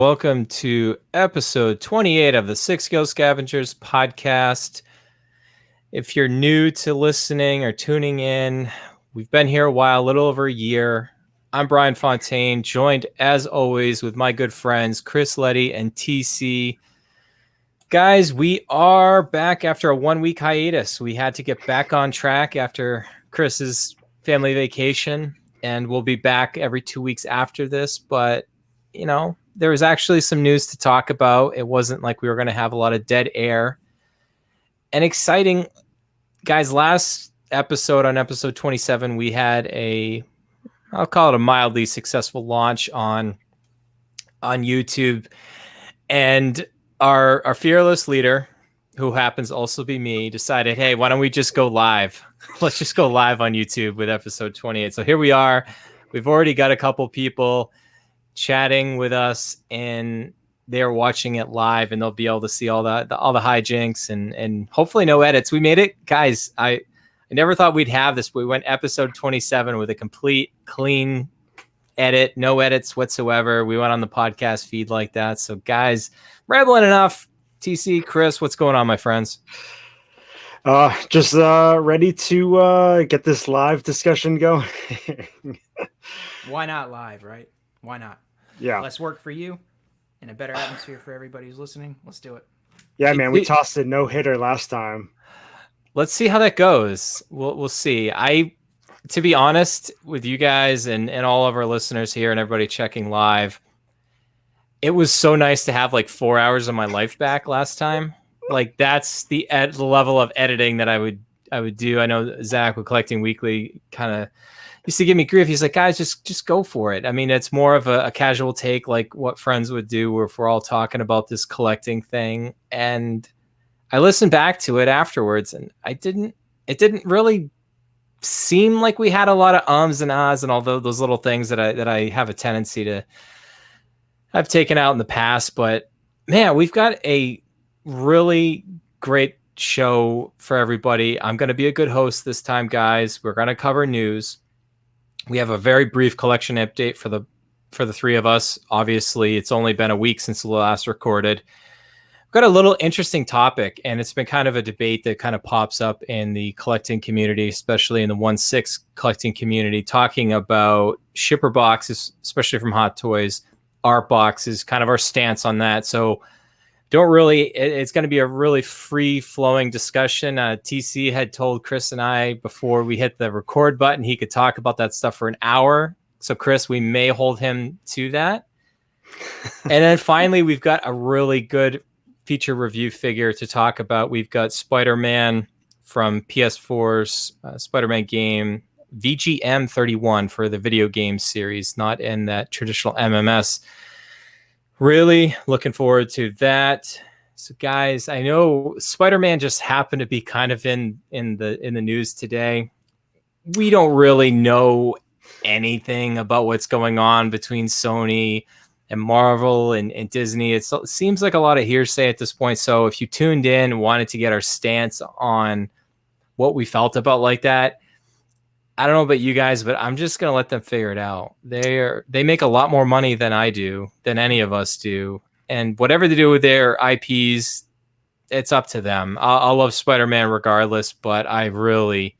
Welcome to episode 28 of the Six Skill Scavengers podcast. If you're new to listening or tuning in, we've been here a while, a little over a year. I'm Bryan Fontaine, joined as always with my good friends Chris Letty and TC. Guys, we are back after a 1-week hiatus. We had to get back on track after Chris's family vacation, and we'll be back every 2 weeks after this, but there was actually some news to talk about. It wasn't like we were going to have a lot of dead air. And exciting, guys, last episode, on episode 27, we had I'll call it a mildly successful launch on YouTube. And our fearless leader, who happens to also be me, decided, hey, why don't we just go live? Let's just go live on YouTube with episode 28. So here we are. We've already got a couple people chatting with us, and they're watching it live, and they'll be able to see all the hijinks and hopefully no edits. We made it, guys. I never thought we'd have this, but we went episode 27 with a complete clean edit, no edits whatsoever. We went on the podcast feed like that. So guys, rambling enough. TC, Chris, what's going on, my friends? Just ready to get this live discussion going. Why not live, right? Why not? Yeah. Less work for you and a better atmosphere for everybody who's listening. Let's do it. Yeah, man. We tossed a no-hitter last time. Let's see how that goes. We'll see. To be honest with you guys and all of our listeners here and everybody checking live, it was so nice to have like 4 hours of my life back last time. Like that's the level of editing that I would do. I know Zach with Collecting Weekly kind of used to give me grief. He's like, guys, just go for it. I mean, it's more of a casual take, like what friends would do if we're all talking about this collecting thing. And I listened back to it afterwards, and it didn't really seem like we had a lot of ums and ahs and all those little things that I have a tendency to have taken out in the past. But man, we've got a really great show for everybody. I'm going to be a good host this time, guys. We're going to cover news. We have a very brief collection update for the three of us. Obviously, it's only been a week since the last recorded. We've got a little interesting topic, and it's been kind of a debate that kind of pops up in the collecting community, especially in the 1/6 collecting community, talking about shipper boxes, especially from Hot Toys, art boxes, kind of our stance on that. So it's going to be a really free-flowing discussion. TC had told Chris and I before we hit the record button he could talk about that stuff for an hour. So, Chris, we may hold him to that. And then finally, we've got a really good feature review figure to talk about. We've got Spider-Man from PS4's Spider-Man game, VGM 31 for the video game series, not in that traditional MMS. Really looking forward to that. So, guys, I know Spider-Man just happened to be kind of in the news today. We don't really know anything about what's going on between Sony and Marvel and Disney. It seems like a lot of hearsay at this point. So, if you tuned in and wanted to get our stance on what we felt about like that, I don't know about you guys, but I'm just going to let them figure it out. They make a lot more money than I do, than any of us do. And whatever they do with their IPs, it's up to them. I'll love Spider-Man regardless, but I really,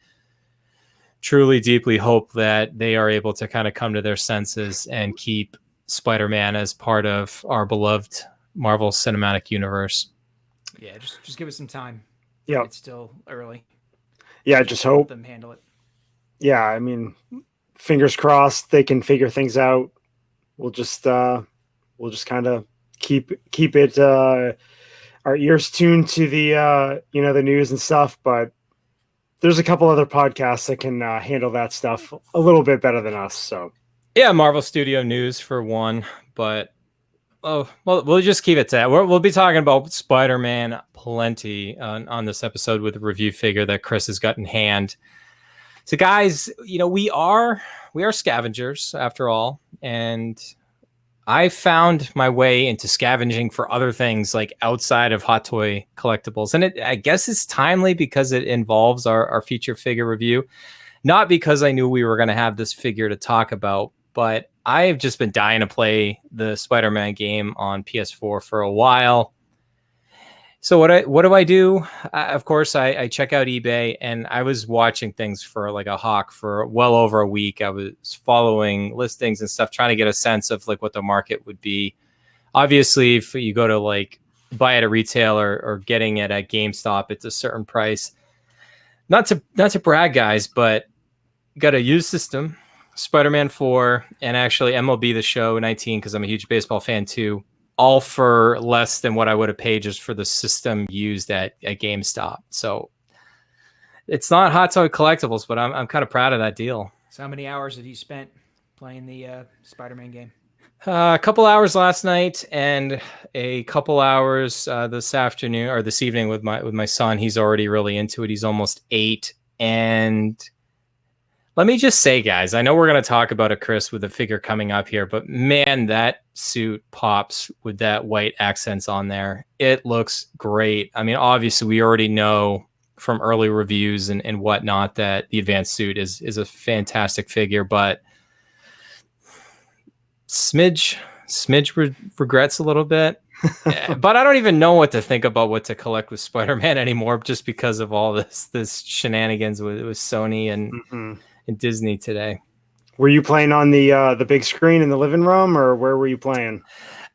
truly, deeply hope that they are able to kind of come to their senses and keep Spider-Man as part of our beloved Marvel Cinematic Universe. Yeah, just give it some time. Yeah. It's still early. Yeah, just hope them handle it. Yeah, I mean, fingers crossed they can figure things out. We'll just kind of keep it our ears tuned to the the news and stuff. But there's a couple other podcasts that can handle that stuff a little bit better than us. So yeah, Marvel Studio News for one, but we'll just keep it to that. We'll be talking about Spider-Man plenty on this episode with a review figure that Chris has got in hand. So, guys, we are scavengers after all, and I found my way into scavenging for other things like outside of Hot Toy collectibles, and I guess it's timely because it involves our feature figure review, not because I knew we were going to have this figure to talk about, but I've just been dying to play the Spider-Man game on PS4 for a while. So what do I do? Of course, I check out eBay, and I was watching things for like a hawk for well over a week. I was following listings and stuff, trying to get a sense of like what the market would be. Obviously, if you go to like buy at a retail or getting it at GameStop, it's a certain price. Not to brag, guys, but got a used system, Spider-Man 4, and actually MLB The Show 19, because I'm a huge baseball fan too, all for less than what I would have paid just for the system used at GameStop. So it's not Hot Toy Collectibles, but I'm kind of proud of that deal. So how many hours have you spent playing the Spider-Man game? A couple hours last night and a couple hours this afternoon or this evening with my son. He's already really into it. He's almost 8. And let me just say, guys, I know we're going to talk about a Chris with a figure coming up here, but man, that suit pops with that white accents on there. It looks great. I mean, obviously, we already know from early reviews and whatnot that the advanced suit is a fantastic figure, but smidge regrets a little bit. But I don't even know what to think about what to collect with Spider-Man anymore, just because of all this shenanigans with Sony and Disney today. Were you playing on the big screen in the living room, or where were you playing?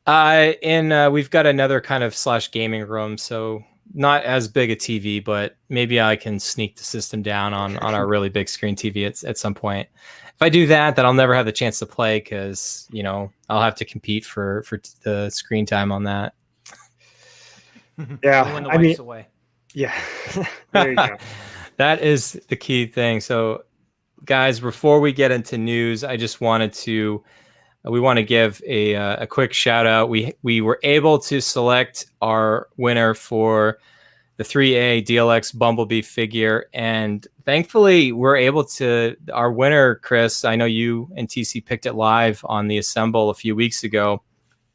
We've got another kind of / gaming room, so not as big a TV, but maybe I can sneak the system down on our really big screen TV at some point. If I do that, then I'll never have the chance to play because, you know, I'll have to compete for the screen time on that. Yeah, When the wife's away. Yeah, there you go. That is the key thing. So, guys, before we get into news, I just wanted to we want to give a quick shout out. We were able to select our winner for the 3A DLX Bumblebee figure, and thankfully we're able to. Our winner, Chris, I know you and TC picked it live on the Assemble a few weeks ago,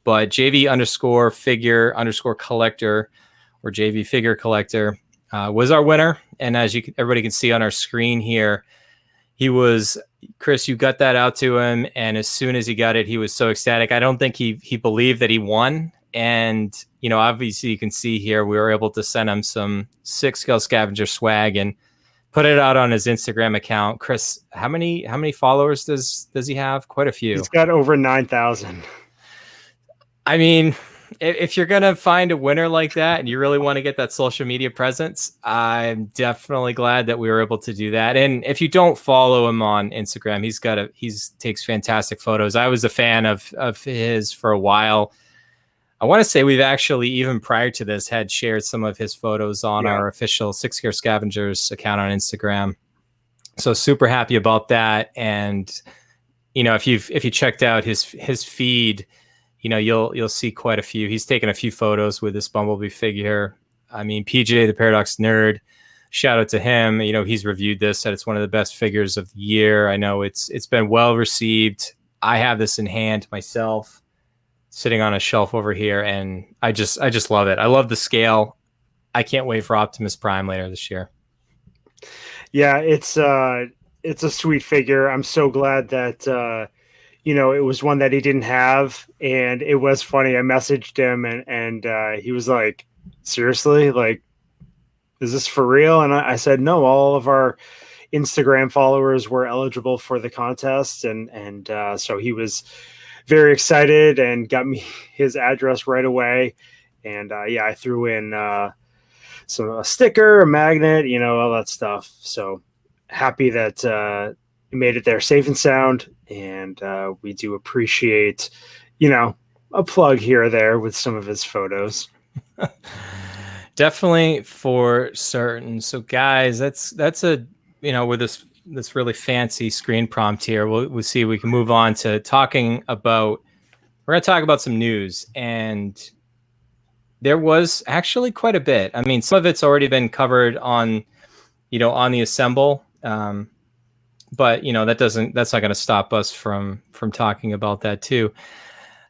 but JV_figure_collector or JV figure collector was our winner, and as everybody can see on our screen here, he was. Chris, you got that out to him, and as soon as he got it, he was so ecstatic. I don't think he believed that he won. And, you know, obviously you can see here, we were able to send him some 6-scale scavenger swag and put it out on his Instagram account. Chris, how many followers does he have? Quite a few. He's got over 9,000. I mean, if you're going to find a winner like that and you really want to get that social media presence, I'm definitely glad that we were able to do that. And if you don't follow him on Instagram, he takes fantastic photos. I was a fan of his for a while. I want to say we've actually, even prior to this, had shared some of his photos on our official 6-Gear Scavengers account on Instagram. So super happy about that. And, you know, if you checked out his feed, you know, you'll see quite a few. He's taken a few photos with this Bumblebee figure. I mean, PJ, the Paradox Nerd, shout out to him. You know, he's reviewed this, said it's one of the best figures of the year. I know it's been well received. I have this in hand myself, sitting on a shelf over here, and I just love it. I love the scale. I can't wait for Optimus Prime later this year. Yeah, it's a sweet figure. I'm so glad that you know, it was one that he didn't have, and it was funny. I messaged him, and he was like, "Seriously, like, is this for real?" And I said, "No, all of our Instagram followers were eligible for the contest," and so he was very excited and got me his address right away. And yeah, I threw in a sticker, a magnet, you know, all that stuff. So happy that it made it there safe and sound. And we do appreciate, you know, a plug here or there with some of his photos. Definitely, for certain. So guys, that's a, you know, with this really fancy screen prompt here, we'll see if we can move on to talking about, we're going to talk about some news, and there was actually quite a bit. I mean, some of it's already been covered on, you know, on the Assemble, but you know, that's not going to stop us from talking about that too.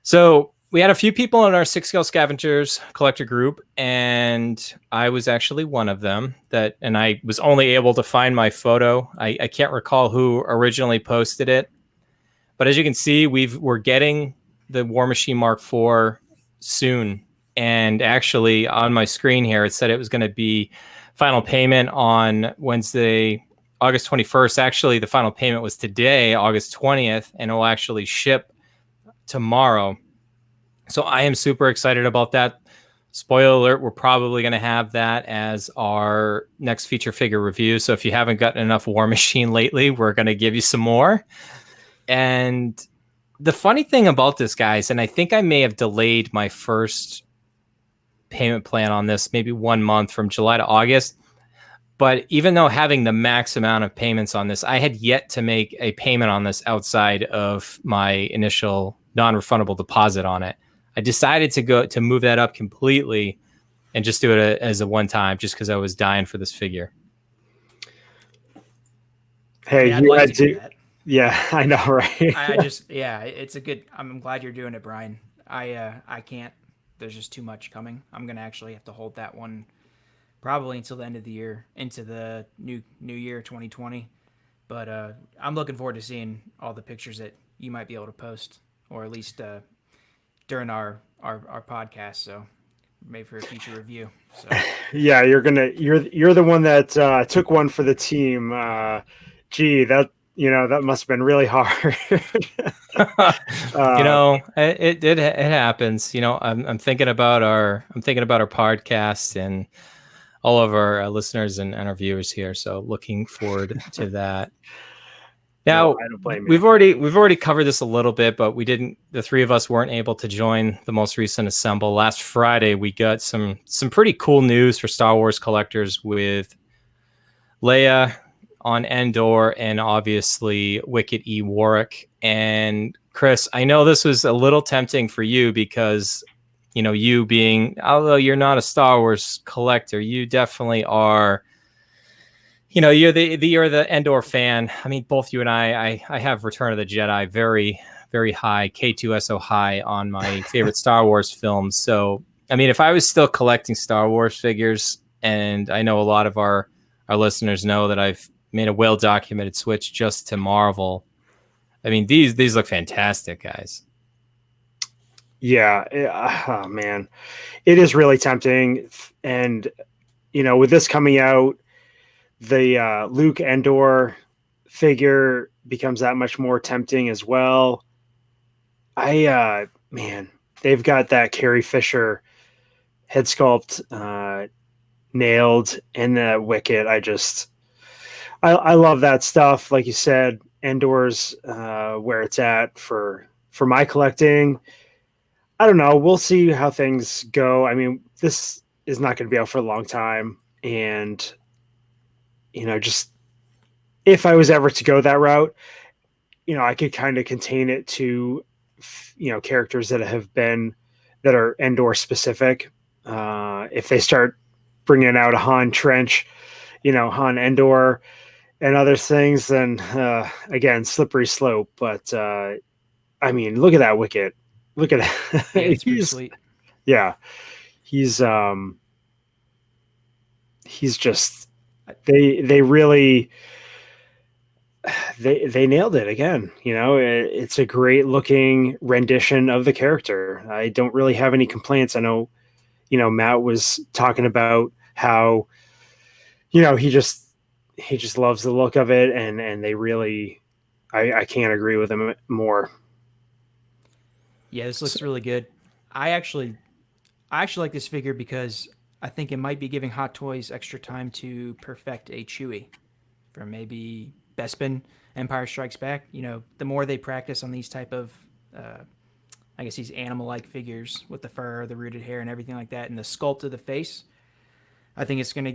So we had a few people in our 6-Scale Scavengers collector group, and I was actually one of them, and I was only able to find my photo. I can't recall who originally posted it, But as you can see, we're getting the War Machine Mark IV soon. And actually, on my screen here, it said it was going to be final payment on Wednesday, August 21st. Actually, the final payment was today, August 20th, and it will actually ship tomorrow. So I am super excited about that. Spoiler alert, we're probably going to have that as our next feature figure review. So if you haven't gotten enough War Machine lately, we're going to give you some more. And the funny thing about this, guys, and I think I may have delayed my first payment plan on this maybe 1 month from July to August. But even though having the max amount of payments on this, I had yet to make a payment on this outside of my initial non-refundable deposit on it. I decided to move that up completely and just do it as a one-time, just because I was dying for this figure. Hey, I'd like to do that. Yeah, I know, right? It's a good. I'm glad you're doing it, Brian. I can't. There's just too much coming. I'm gonna actually have to hold that one probably until the end of the year, into the new year 2020. But I'm looking forward to seeing all the pictures that you might be able to post, or at least during our podcast. So maybe for a future review. So Yeah, you're the one that took one for the team. Gee, that must have been really hard. It happens. I'm thinking about our podcast and all of our listeners and our viewers here. So looking forward to that. Now, no, I don't blame you. we've already covered this a little bit, but the three of us weren't able to join the most recent assemble. Last Friday, we got some pretty cool news for Star Wars collectors with Leia on Endor and obviously Wicket E. Warwick. And Chris, I know this was a little tempting for you because, you being, although you're not a Star Wars collector, you definitely are. You're the Endor fan. I mean, both you and I have Return of the Jedi very, very high, K2SO high on my favorite Star Wars films. So, I mean, if I was still collecting Star Wars figures, and I know a lot of our listeners know that I've made a well-documented switch just to Marvel. I mean, these look fantastic, guys. Yeah, oh, man, it is really tempting. And, with this coming out, the Luke Endor figure becomes that much more tempting as well. Man, they've got that Carrie Fisher head sculpt nailed, and the Wicket. I love that stuff. Like you said, Endor's where it's at for my collecting. I don't know. We'll see how things go. I mean, this is not going to be out for a long time, and just if I was ever to go that route, I could kind of contain it to, characters that are Endor specific. If they start bringing out a Han Trench, Han Endor and other things, then again, slippery slope. But I mean, look at that Wicket. Look at that. Yeah, it's pretty sweet. Yeah, he's just they really they nailed it again. It's a great looking rendition of the character. I don't really have any complaints. I know, Matt was talking about how, he just loves the look of it, and they really, I can't agree with him more. Yeah, this looks really good. I actually like this figure because I think it might be giving Hot Toys extra time to perfect a Chewie from maybe Bespin, Empire Strikes Back. The more they practice on these type of, I guess these animal-like figures with the fur, the rooted hair, and everything like that, and the sculpt of the face, I think it's going to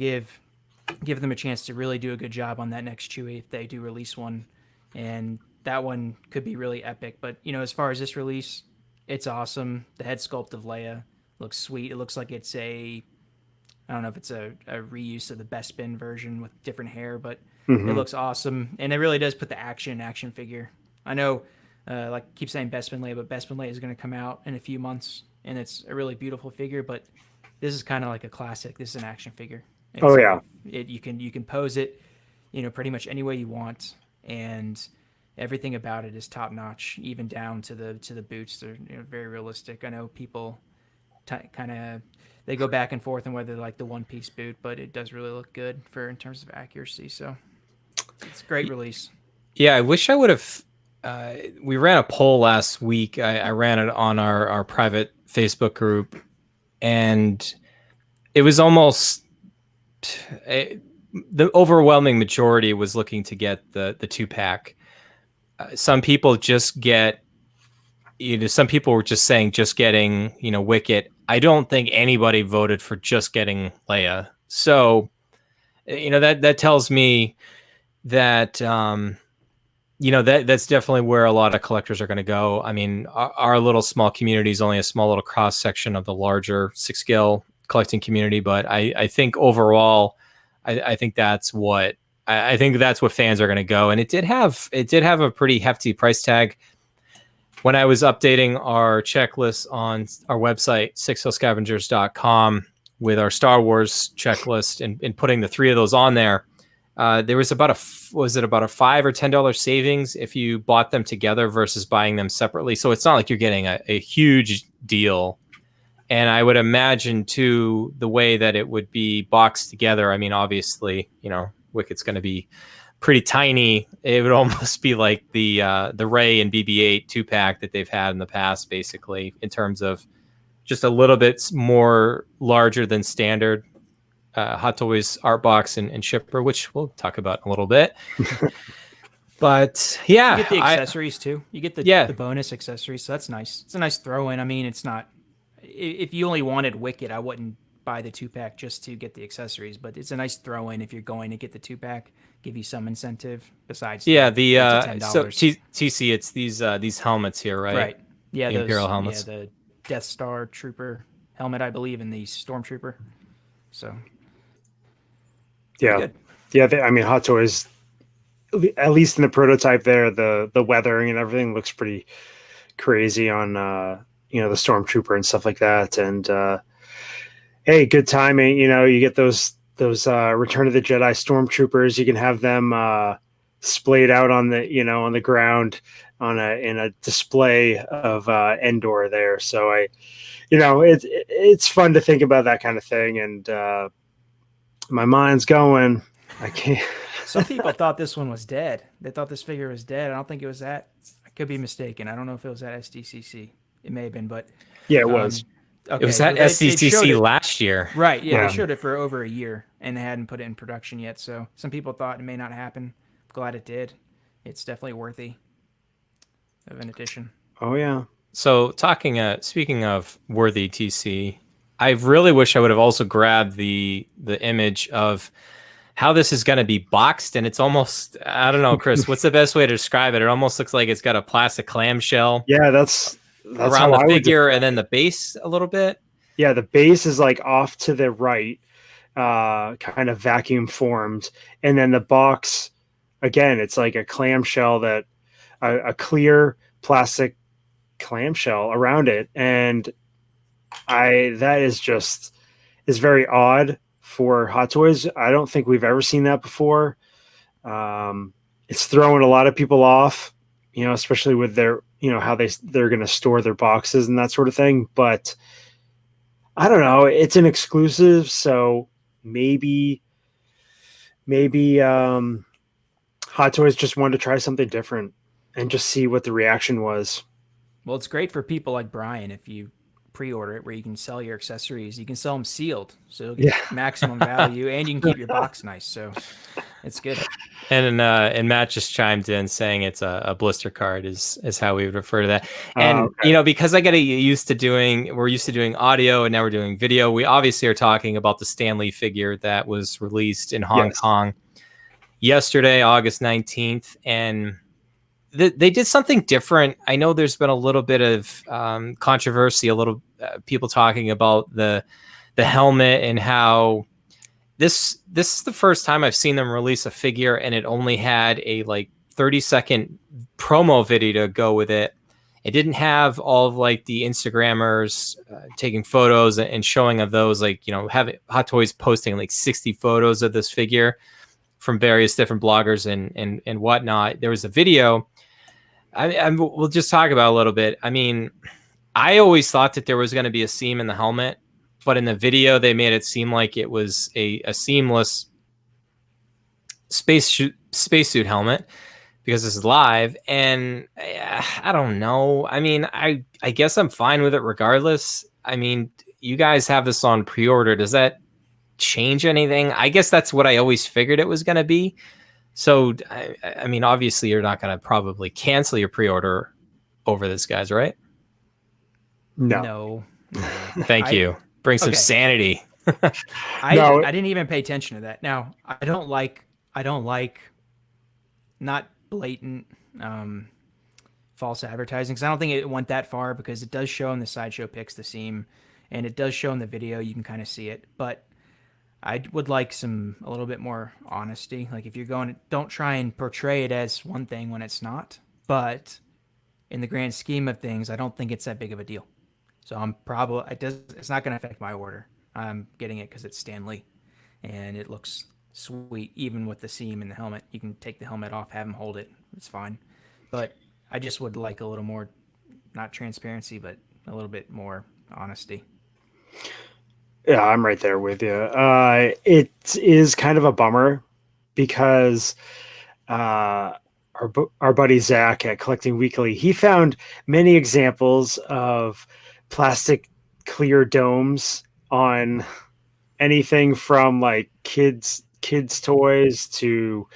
give them a chance to really do a good job on that next Chewie if they do release one. And that one could be really epic. But, as far as this release, it's awesome. The head sculpt of Leia looks sweet. It looks like it's I don't know if it's a reuse of the Bespin version with different hair, but it looks awesome. And it really does put the action figure. I know, keep saying Bespin Leia, but Bespin Leia is going to come out in a few months, and it's a really beautiful figure, but this is kind of like a classic. This is an action figure. Yeah. You can pose it, pretty much any way you want. And everything about it is top notch, even down to the boots. They're very realistic. I know people kind of they go back and forth on whether they like the one piece boot, but it does really look good for in terms of accuracy. So it's a great release. Yeah, I wish I would have. We ran a poll last week. I ran it on our private Facebook group, and it was almost the overwhelming majority was looking to get the 2-pack. Some people just get, some people were just saying just getting, Wicket. I don't think anybody voted for just getting Leia. So, that tells me that, that's definitely where a lot of collectors are going to go. I mean, our little small community is only a small little cross section of the larger 6-scale collecting community, but I think overall, I think that's what fans are going to go. And it did have a pretty hefty price tag. When I was updating our checklist on our website, 6scavengers.com, with our Star Wars checklist and putting the 3 of those on there, there was about a $5 or $10 savings if you bought them together versus buying them separately. So it's not like you're getting a huge deal. And I would imagine too, the way that it would be boxed together. I mean, obviously, Wicket's going to be pretty tiny. It would almost be like the Rey and BB-8 2-pack that they've had in the past, basically, in terms of just a little bit more larger than standard Hot Toys art box and shipper, which we'll talk about in a little bit. But yeah, you get the accessories too. You get the bonus accessories, so that's nice. It's a nice throw in. I mean, it's not. If you only wanted Wicket, I wouldn't buy the 2-pack just to get the accessories. But it's a nice throw in if you're going to get the 2-pack. Give you some incentive besides. The so TC, it's these helmets here, right? Right. Yeah, the Imperial helmets. Yeah, the Death Star Trooper helmet, I believe, and the Stormtrooper. So. Yeah, I mean, Hot Toys, at least in the prototype there, the weathering and everything looks pretty crazy on the Stormtrooper and stuff like that. And hey, good timing. You get those Return of the Jedi Stormtroopers. You can have them splayed out on the ground in a display of Endor there. So it's fun to think about that kind of thing. And my mind's going. I can't. Some people thought this one was dead. They thought this figure was dead. I don't think it was that. I could be mistaken. I don't know if it was at SDCC. It may have been, but yeah, it was. Okay, it was at SDCC last year. Right. Yeah, they showed it for over a year, and they hadn't put it in production yet. So some people thought it may not happen. Glad it did. It's definitely worthy of an addition. Oh yeah. So speaking of worthy TC, I really wish I would have also grabbed the image of how this is going to be boxed. And it's almost, I don't know, Chris, what's the best way to describe it? It almost looks like it's got a plastic clamshell. Yeah, that's around the figure, and then the base a little bit. Yeah, the base is like off to the right, kind of vacuum formed. And then the box, again, it's like a clamshell that a clear plastic clamshell around it. And that is very odd for Hot Toys. I don't think we've ever seen that before. It's throwing a lot of people off, especially with their, how they're going to store their boxes and that sort of thing. But I don't know. It's an exclusive, so maybe Hot Toys just wanted to try something different and just see what the reaction was. Well, it's great for people like Bryan if you pre-order it, where you can sell your accessories. You can sell them sealed, so you'll get maximum value, and you can keep your box nice. So it's good. And Matt just chimed in saying it's a blister card is how we would refer to that. And because I got used to we're used to doing audio, and now we're doing video. We obviously are talking about the Stan Lee figure that was released in Hong Kong yesterday, August 19th, and they did something different. I know there's been a little bit of controversy, people talking about the helmet and how this is the first time I've seen them release a figure and it only had a 30-second promo video to go with it. It didn't have all of the Instagrammers taking photos and showing of those, having Hot Toys posting 60 photos of this figure from various different bloggers and whatnot. There was a video we'll just talk about a little bit. I mean, I always thought that there was going to be a seam in the helmet, but in the video they made it seem like it was a seamless spacesuit helmet because this is live. And I don't know. I mean, I guess I'm fine with it regardless. I mean, you guys have this on pre-order. Does that change anything? I guess that's what I always figured it was going to be. So, I mean, obviously you're not going to probably cancel your pre-order over this, guys, right? No. Thank you. Bring some okay. sanity. I didn't even pay attention to that. Now, I don't like not blatant false advertising, because I don't think it went that far, because it does show in the sideshow pics the seam, and it does show in the video. You can kind of see it, but I would like a little bit more honesty. Like, if you're going, don't try and portray it as one thing when it's not. But in the grand scheme of things, I don't think it's that big of a deal. So it's not going to affect my order. I'm getting it because it's Stan Lee, and it looks sweet, even with the seam in the helmet. You can take the helmet off, have him hold it. It's fine. But I just would like a little more, not transparency, but a little bit more honesty. Yeah, I'm right there with you. It is kind of a bummer because our buddy Zach at Collecting Weekly, he found many examples of plastic clear domes on anything from like kids toys to,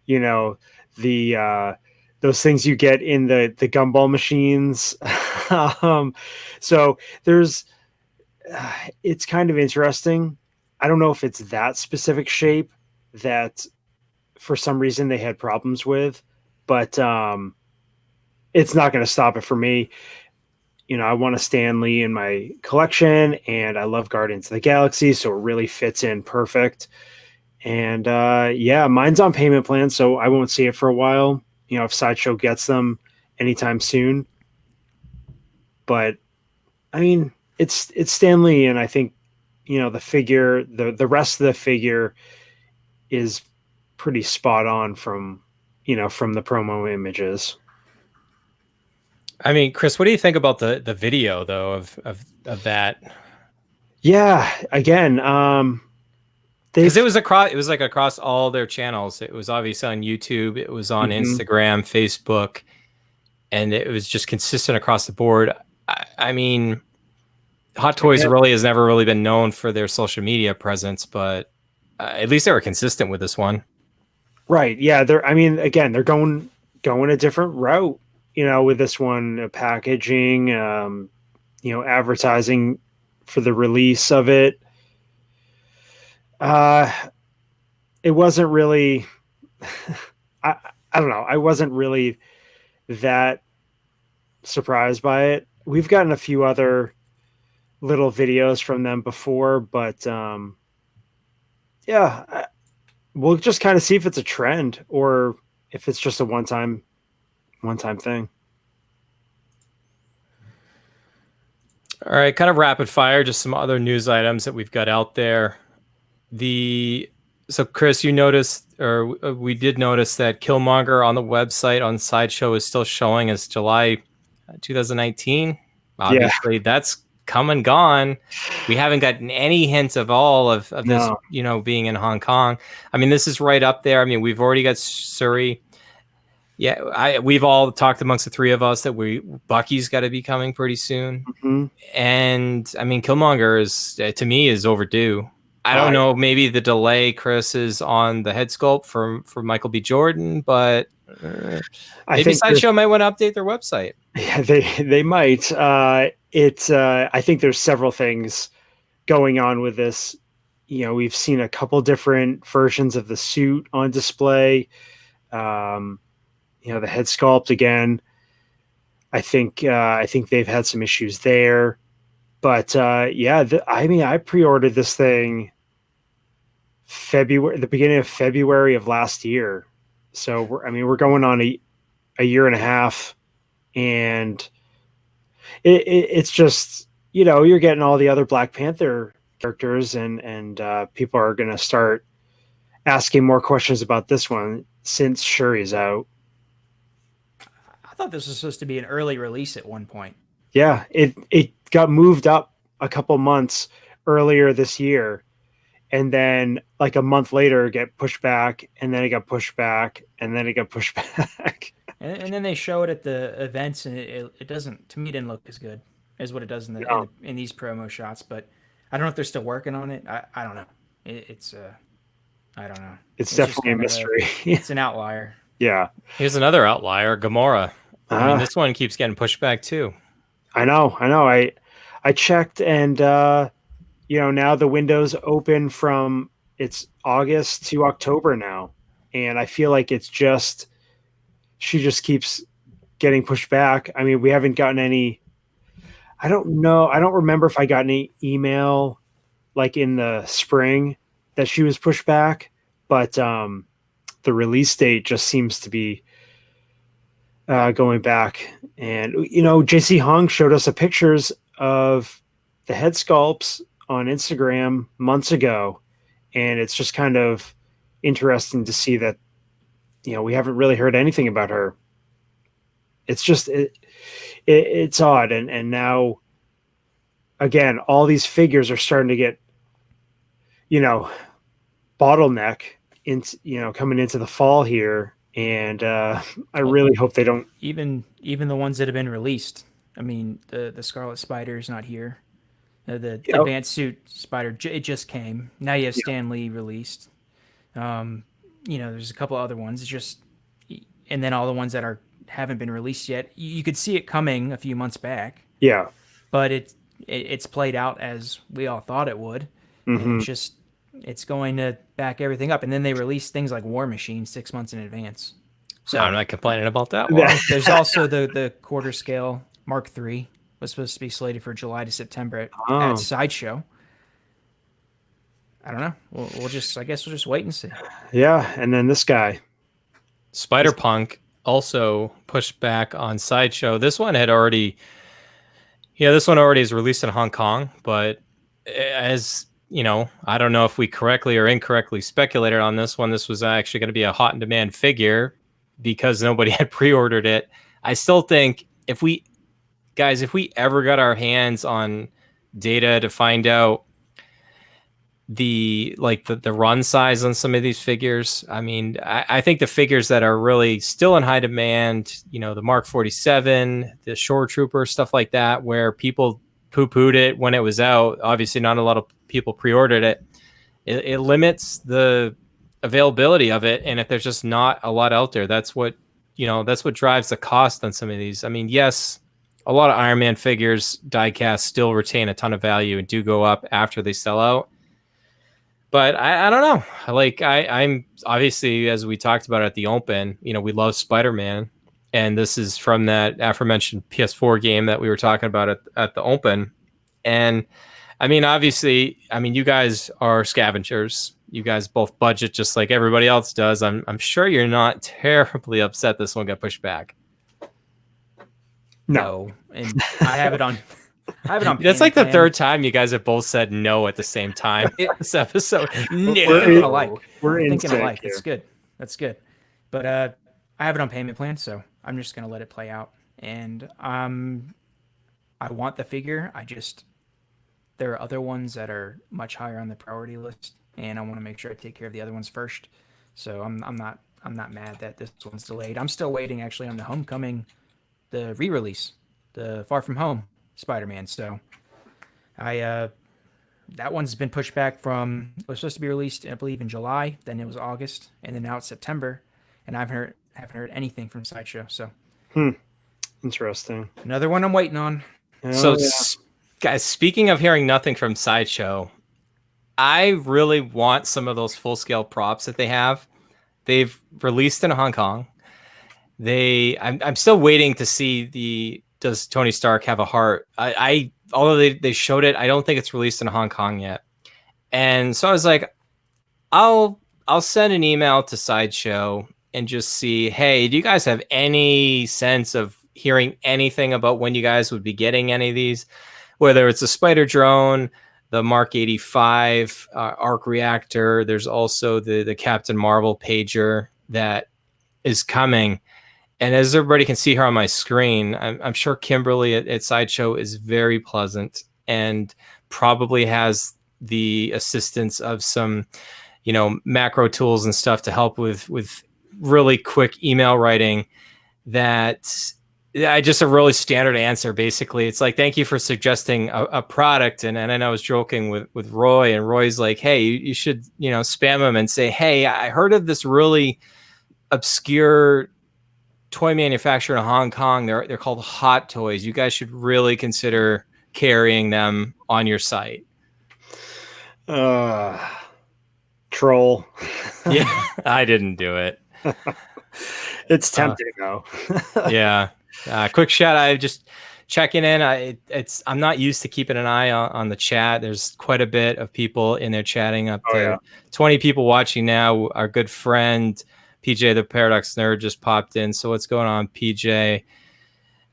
you know, the those things you get in the gumball machines. So there's it's kind of interesting. I don't know if it's that specific shape that for some reason they had problems with, but it's not going to stop it for me. You know, I want a Stan Lee in my collection, and I love Guardians of the Galaxy, so it really fits in perfect. And yeah, mine's on payment plan, so I won't see it for a while. You know, if Sideshow gets them anytime soon. But I mean, it's Stan Lee, and I think, you know, the figure, the rest of the figure is pretty spot on from the promo images. I mean, Chris, what do you think about the video though of that? Yeah, again, because it was across all their channels. It was obviously on YouTube, it was on Instagram, Facebook, and it was just consistent across the board. I mean, Hot Toys really has never really been known for their social media presence, but at least they were consistent with this one. Right. Yeah. They're going a different route, you know, with this one, packaging, you know, advertising for the release of it. It wasn't really, I don't know. I wasn't really that surprised by it. We've gotten a few other little videos from them before, but yeah, we'll just kind of see if it's a trend or if it's just a one-time thing. All right, kind of rapid fire, just some other news items that we've got out there. So Chris, you noticed, or we did notice, that Killmonger on the website on Sideshow is still showing as July 2019. Obviously, that's come and gone. We haven't gotten any hint of all of this, you know, being in Hong Kong. I mean, this is right up there. I mean, we've already got Suri. Yeah, we've all talked amongst the three of us that Bucky's got to be coming pretty soon. And I mean, Killmonger to me is overdue. I don't know. Maybe the delay, Chris, is on the head sculpt for Michael B. Jordan, but maybe Sideshow might want to update their website. Yeah, they might. I think there's several things going on with this. You know, we've seen a couple different versions of the suit on display. You know, the head sculpt again. I think they've had some issues there, but yeah, I pre-ordered this thing the beginning of February of last year. So we're going on a year and a half, and it's just, you know, you're getting all the other Black Panther characters, and people are going to start asking more questions about this one since Shuri's out. thought this was supposed to be an early release at one point. Yeah, it got moved up a couple months earlier this year, and then like a month later it got pushed back, and then it got pushed back, and then it got pushed back. And then they show it at the events, and it doesn't, to me, it didn't look as good as what it does in these promo shots. But I don't know if they're still working on it. I don't know. It's I don't know. It's definitely a mystery. It's an outlier. Yeah. Here's another outlier, Gamora. I mean, this one keeps getting pushed back too. I know. I checked, and now the window's open from it's August to October now, and I feel like she just keeps getting pushed back. I mean, we haven't gotten any. I don't know. I don't remember if I got any email like in the spring that she was pushed back, but the release date just seems to be going back. And JC Hung showed us pictures of the head sculpts on Instagram months ago, and it's just kind of interesting to see that we haven't really heard anything about her. It's just it's odd, and now again all these figures are starting to get bottleneck into coming into the fall here, and I really hope they don't even the ones that have been released. I mean, the Scarlet Spider is not here. The advanced suit Spider, it just came. Now you have Stan Lee released. There's a couple other ones. It's just, and then all the ones that haven't been released yet. You could see it coming a few months back. Yeah, but it's played out as we all thought it would. Mm-hmm. And it's going to back everything up. And then they release things like War Machine 6 months in advance. So I'm not complaining about that one. There's also the quarter scale Mark III was supposed to be slated for July to September at Sideshow. I don't know. We'll just wait and see. Yeah, and then this guy, Spider-Punk, also pushed back on Sideshow. This one is released in Hong Kong, but as I don't know if we correctly or incorrectly speculated on this one. This was actually going to be a hot in demand figure because nobody had pre-ordered it. I still think if we ever got our hands on data to find out the run size on some of these figures, I mean, I think the figures that are really still in high demand, the Mark 47, the Shore Trooper, stuff like that, where people poo-pooed it when it was out. Obviously, not a lot of people pre-ordered it. It limits the availability of it, and if there's just not a lot out there, that's what drives the cost on some of these. I mean, yes, a lot of Iron Man figures die-cast still retain a ton of value and do go up after they sell out. But I don't know. I'm obviously, as we talked about at the Open, we love Spider-Man, and this is from that aforementioned PS4 game that we were talking about at the Open. And I mean, obviously, you guys are scavengers. You guys both budget just like everybody else does. I'm sure you're not terribly upset this one got pushed back. No, and I have it on. That's like the third time you guys have both said no at the same time in this episode. We're thinking alike. It's good. That's good. But I have it on payment plan, so I'm just gonna let it play out. And I want the figure. There are other ones that are much higher on the priority list, and I want to make sure I take care of the other ones first. So I'm not mad that this one's delayed. I'm still waiting actually on the Homecoming, the re-release, the Far From Home Spider-Man. So that one's been pushed back from, it was supposed to be released I believe in July, then it was August, and then now it's September, and I haven't heard anything from Sideshow. So interesting. Another one I'm waiting on. Guys, speaking of hearing nothing from Sideshow, I really want some of those full-scale props that they have. They've released in Hong Kong. I'm still waiting to see does Tony Stark have a heart? Although they showed it, I don't think it's released in Hong Kong yet. And so I was like, I'll send an email to Sideshow and just see, hey, do you guys have any sense of hearing anything about when you guys would be getting any of these? Whether it's a Spider Drone, the Mark 85 arc reactor, there's also the Captain Marvel pager that is coming. And as everybody can see here on my screen, I'm sure Kimberly at Sideshow is very pleasant and probably has the assistance of some, macro tools and stuff to help with really quick email writing. That I just a really standard answer. Basically, it's like, thank you for suggesting a product. And I know I was joking with Roy, and Roy's like, hey, you should, spam him and say, hey, I heard of this really obscure toy manufacturer in Hong Kong. They're called Hot Toys. You guys should really consider carrying them on your site. Troll. Yeah, I didn't do it. It's tempting though. Yeah. Quick shout. I just checking in. I'm not used to keeping an eye on the chat. There's quite a bit of people in there chatting, up to 20 people watching now. Our good friend PJ the Paradox Nerd just popped in. So what's going on, PJ?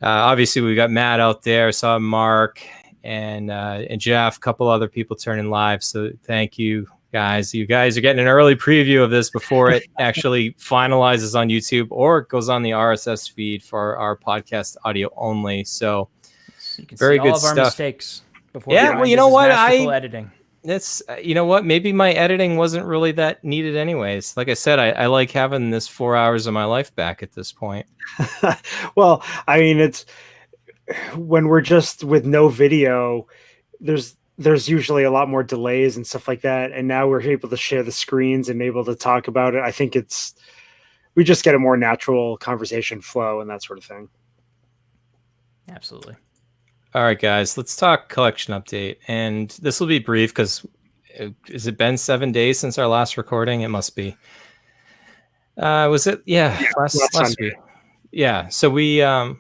Obviously we got Matt out there. I saw Mark and Jeff, a couple other people turning live. So thank you guys. You guys are getting an early preview of this before it actually finalizes on YouTube or it goes on the RSS feed for our podcast audio only. So you can very see good all of our stuff. Mistakes before. Yeah, well, you know what? Editing. That's maybe my editing wasn't really that needed anyways. Like I said, I like having this 4 hours of my life back at this point. Well, I mean, it's when we're just with no video, there's usually a lot more delays and stuff like that. And now we're able to share the screens and able to talk about it. I think we just get a more natural conversation flow and that sort of thing. Absolutely. All right, guys, let's talk collection update. And this will be brief because has it been 7 days since our last recording? It must be. Was it? Yeah, last week. Yeah. So we, I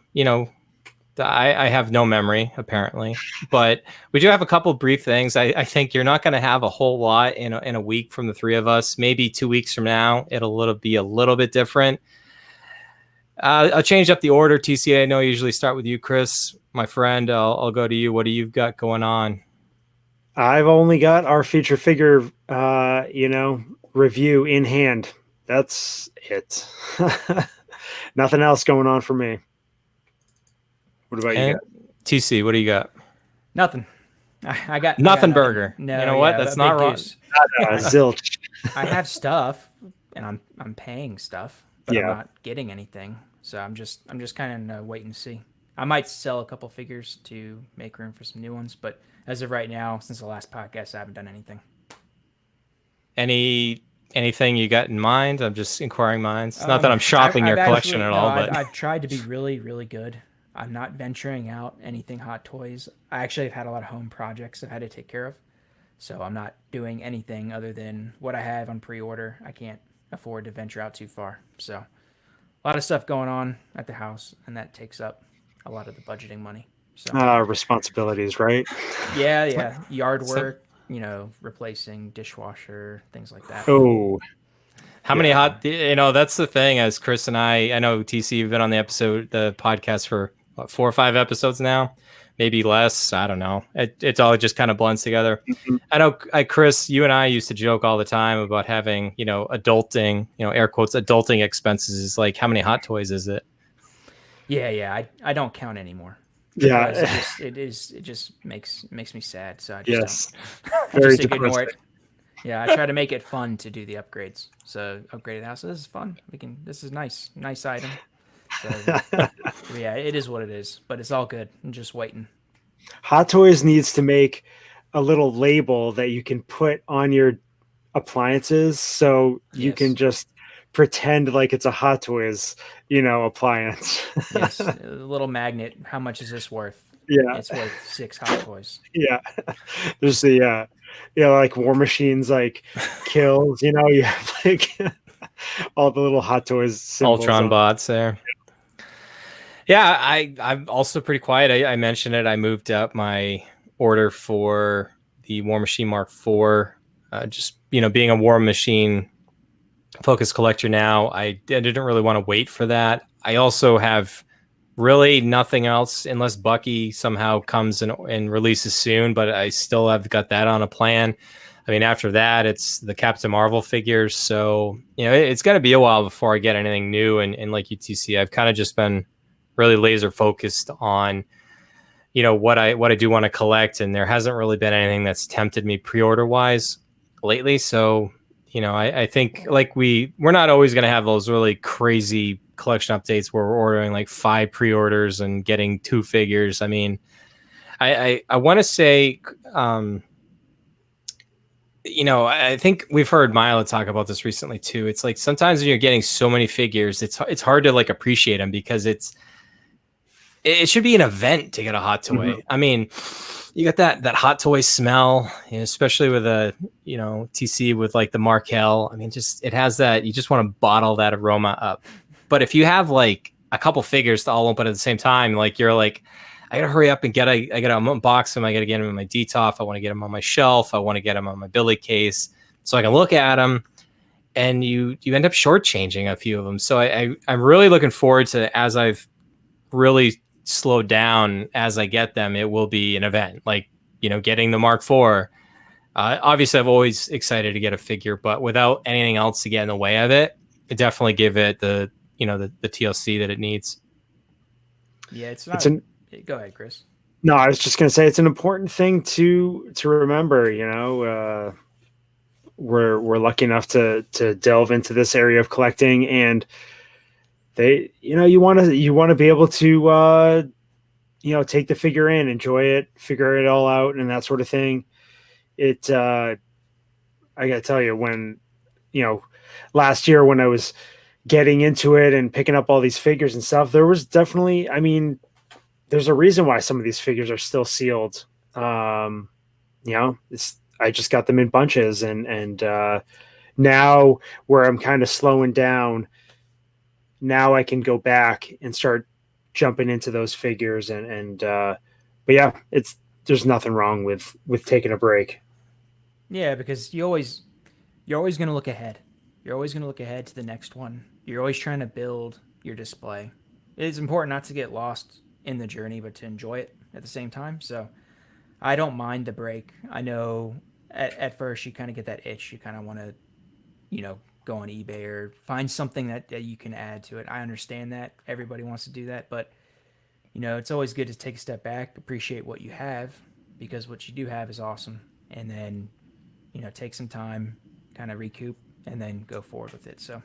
have no memory apparently, but we do have a couple brief things. I think you're not going to have a whole lot in a week from the three of us. Maybe 2 weeks from now, it'll be a little bit different. I'll change up the order. TCA, I know I usually start with you, Chris, my friend. I'll go to you. What do you got going on? I've only got our feature figure, review in hand. That's it. Nothing else going on for me. What about you? TC, what do you got? Nothing. I got nothing. I got burger. No, you know what? That's not wrong. Zilch. I have stuff, and I'm paying stuff, but I'm not getting anything. So I'm just kind of wait and see. I might sell a couple figures to make room for some new ones, but as of right now, since the last podcast, I haven't done anything. Anything you got in mind? I'm just inquiring minds. Not that I'm shopping your collection at all, but I've tried to be really, really good. I'm not venturing out anything Hot Toys. I actually have had a lot of home projects I've had to take care of. So I'm not doing anything other than what I have on pre-order. I can't afford to venture out too far. So a lot of stuff going on at the house, and that takes up a lot of the budgeting money. So responsibilities, right? Yeah. Yard work, replacing dishwasher, things like that. Oh. How many that's the thing. As Chris and I know TC, you've been on the podcast for 4 or 5 episodes now, maybe less. I don't know. It's all just kind of blends together. Mm-hmm. I know, Chris, you and I used to joke all the time about having, adulting, air quotes, adulting expenses. Like, how many Hot Toys is it? Yeah. I don't count anymore. Yeah. It just makes me sad. So I just just ignore it. Yeah, I try to make it fun to do the upgrades. So upgraded house, this is fun. This is nice item. So, yeah, it is what it is, but it's all good. I'm just waiting. Hot Toys needs to make a little label that you can put on your appliances, so you can just pretend like it's a Hot Toys, appliance. Yes, a little magnet. How much is this worth? Yeah, it's worth 6 Hot Toys. Yeah, there's the like War Machine's like kills. You have like all the little Hot Toys symbols. Ultron bots there. Yeah, I'm also pretty quiet. I mentioned it. I moved up my order for the War Machine Mark IV. Just being a War Machine focused collector now, I didn't really want to wait for that. I also have really nothing else unless Bucky somehow comes and releases soon, but I still have got that on a plan. I mean, after that, it's the Captain Marvel figures. So, it's going to be a while before I get anything new. And like UTC, I've kind of just been really laser focused on, what I do want to collect. And there hasn't really been anything that's tempted me pre-order wise lately. So, I think like we're not always going to have those really crazy collection updates where we're ordering like 5 pre-orders and getting 2 figures. I mean, I want to say, I think we've heard Mila talk about this recently too. It's like sometimes when you're getting so many figures, it's hard to like appreciate them because it should be an event to get a hot toy. Mm-hmm. I mean, you got that hot toy smell, especially with a TC with like the Markel. I mean, just it has that. You just want to bottle that aroma up. But if you have like a couple figures to all open at the same time, like you're like, I gotta hurry up and I gotta unbox them. I gotta get them in my DTOF. I want to get them on my shelf. I want to get them on my Billy case so I can look at them. And you end up shortchanging a few of them. So I'm really looking forward to, as I've really slowed down as I get them, it will be an event. Like, getting the Mark IV. Obviously, I've always excited to get a figure, but without anything else to get in the way of it, definitely give it the TLC that it needs. Yeah, it's not. Go ahead, Chris. No, I was just going to say it's an important thing to remember. We're lucky enough to delve into this area of collecting, and you want to be able to take the figure in, enjoy it, figure it all out, and that sort of thing. I got to tell you, when last year when I was getting into it and picking up all these figures and stuff, there was definitely, there's a reason why some of these figures are still sealed. I just got them in bunches, and now where I'm kind of slowing down, now I can go back and start jumping into those figures, but yeah, there's nothing wrong with taking a break. Yeah, because you're always going to look ahead. You're always going to look ahead to the next one. You're always trying to build your display. It's important not to get lost in the journey, but to enjoy it at the same time. So I don't mind the break. I know at first you kind of get that itch. You kind of want to, go on eBay or find something that you can add to it. I understand that. Everybody wants to do that. But, it's always good to take a step back, appreciate what you have, because what you do have is awesome. And then, take some time, kind of recoup, and then go forward with it. So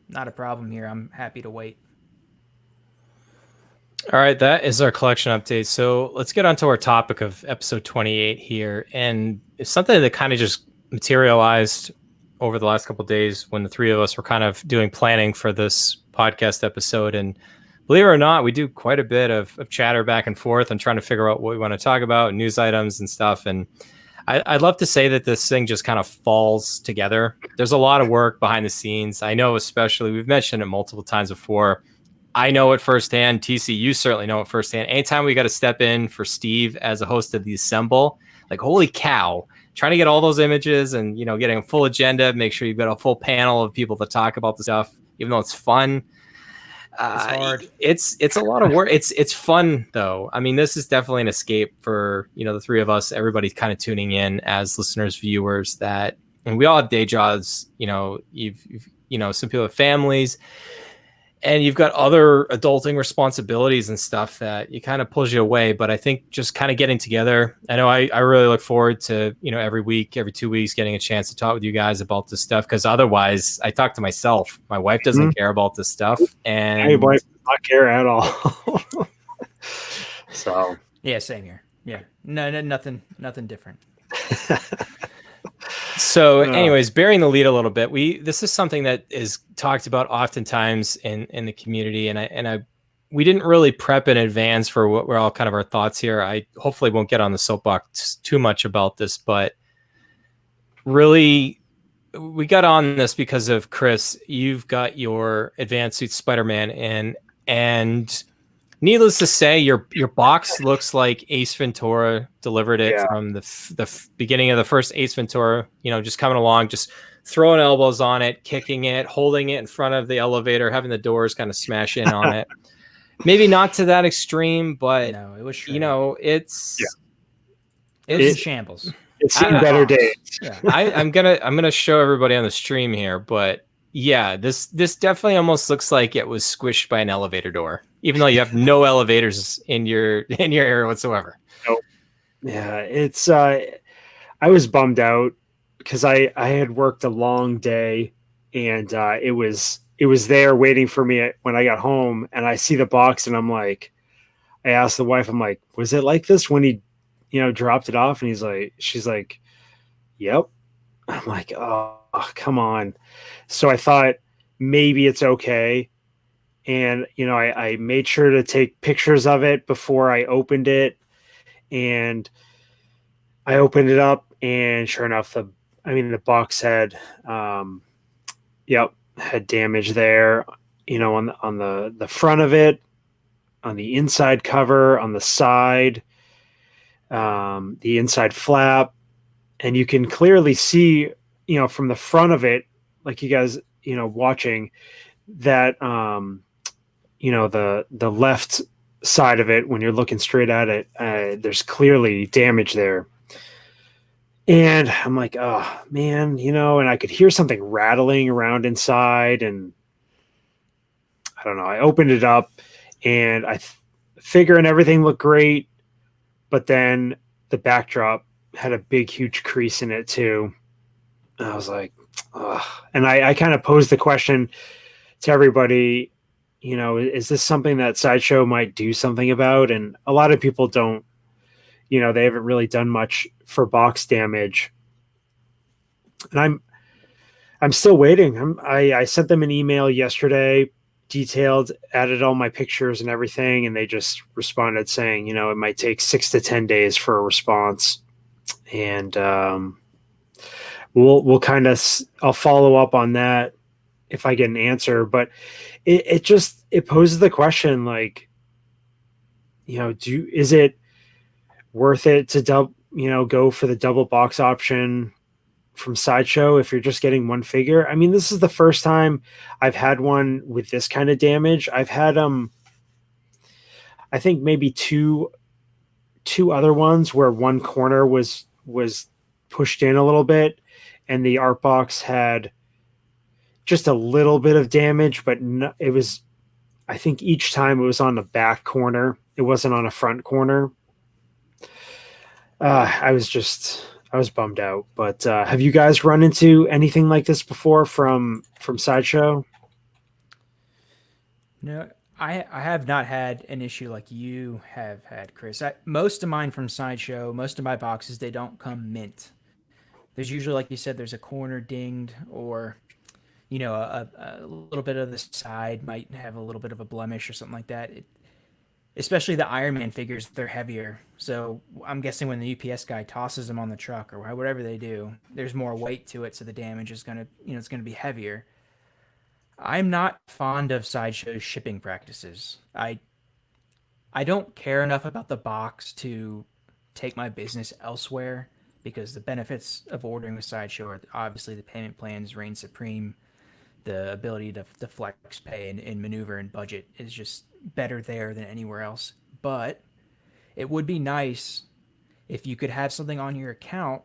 not a problem here. I'm happy to wait. All right, that is our collection update. So let's get on to our topic of episode 28 here. And it's something that kind of just materialized over the last couple of days when the three of us were kind of doing planning for this podcast episode. And believe it or not, we do quite a bit of chatter back and forth and trying to figure out what we want to talk about, news items and stuff. And I'd love to say that this thing just kind of falls together. There's a lot of work behind the scenes. I know, especially, we've mentioned it multiple times before. I know it firsthand. TC, you certainly know it firsthand. Anytime we got to step in for Steve as a host of the Assemble, like, holy cow, trying to get all those images and, getting a full agenda, make sure you've got a full panel of people to talk about the stuff, even though it's fun. It's hard. It's a lot of work. It's fun though. I mean, this is definitely an escape for, the three of us, everybody kind of tuning in as listeners, viewers, and we all have day jobs. You've some people have families, and you've got other adulting responsibilities and stuff that you kind of pulls you away. But I think just kind of getting together, I know I really look forward to, every week, every 2 weeks, getting a chance to talk with you guys about this stuff. Because otherwise I talk to myself. My wife doesn't care about this stuff. And my wife does not care at all. So yeah, same here. Yeah. No, nothing different. So anyways, bearing the lead a little bit, this is something that is talked about oftentimes in the community, and we didn't really prep in advance for what we're all kind of our thoughts here. I hopefully won't get on the soapbox too much about this, but really we got on this because of Chris. You've got your Advanced Suit Spider-Man in, and needless to say, your box looks like Ace Ventura delivered it from the beginning of the first Ace Ventura, just coming along, just throwing elbows on it, kicking it, holding it in front of the elevator, having the doors kind of smash in on it. Maybe not to that extreme, but no, it was it's in shambles. It's seen better days. Yeah. I'm gonna show everybody on the stream here, but yeah, this definitely almost looks like it was squished by an elevator door, even though you have no elevators in your area whatsoever. Nope. Yeah, it's I was bummed out because I had worked a long day, and it was there waiting for me when I got home, and I see the box, and I'm like, I asked the wife, I'm like, was it like this when he, dropped it off? And she's like, yep. I'm like, oh, come on. So I thought maybe it's okay. And, I made sure to take pictures of it before I opened it. And I opened it up, and sure enough, the box um, had damage there, on the front of it, on the inside cover, on the side, the inside flap. And you can clearly see, from the front of it, like you guys, watching that, the left side of it, when you're looking straight at it, there's clearly damage there. And I'm like, oh man, and I could hear something rattling around inside, and I don't know. I opened it up, and I figure and everything looked great, but then the backdrop had a big, huge crease in it too. And I was like, ugh. And I kind of posed the question to everybody, is this something that Sideshow might do something about? And a lot of people don't, they haven't really done much for box damage. And I'm still waiting. I sent them an email yesterday, detailed, added all my pictures and everything, and they just responded saying, it might take 6 to 10 days for a response. And we'll kind of, I'll follow up on that if I get an answer. But it poses the question, like, is it worth it to go for the double box option from Sideshow if you're just getting one figure? I mean, this is the first time I've had one with this kind of damage. I've had I think maybe two other ones where one corner was pushed in a little bit, and the art box had just a little bit of damage, but it was, I think each time it was on the back corner. It wasn't on a front corner. I was bummed out. But have you guys run into anything like this before from Sideshow? No, I have not had an issue like you have had, Chris. Most of mine from Sideshow, most of my boxes, they don't come mint. There's usually, like you said, there's a corner dinged, or a little bit of the side might have a little bit of a blemish or something like that. Especially the Iron Man figures, they're heavier. So I'm guessing when the UPS guy tosses them on the truck or whatever they do, there's more weight to it, so the damage is gonna, it's gonna be heavier. I'm not fond of Sideshow's shipping practices. I don't care enough about the box to take my business elsewhere, because the benefits of ordering with Sideshow are obviously the payment plans reign supreme. The ability to flex pay and maneuver and budget is just better there than anywhere else. But it would be nice if you could have something on your account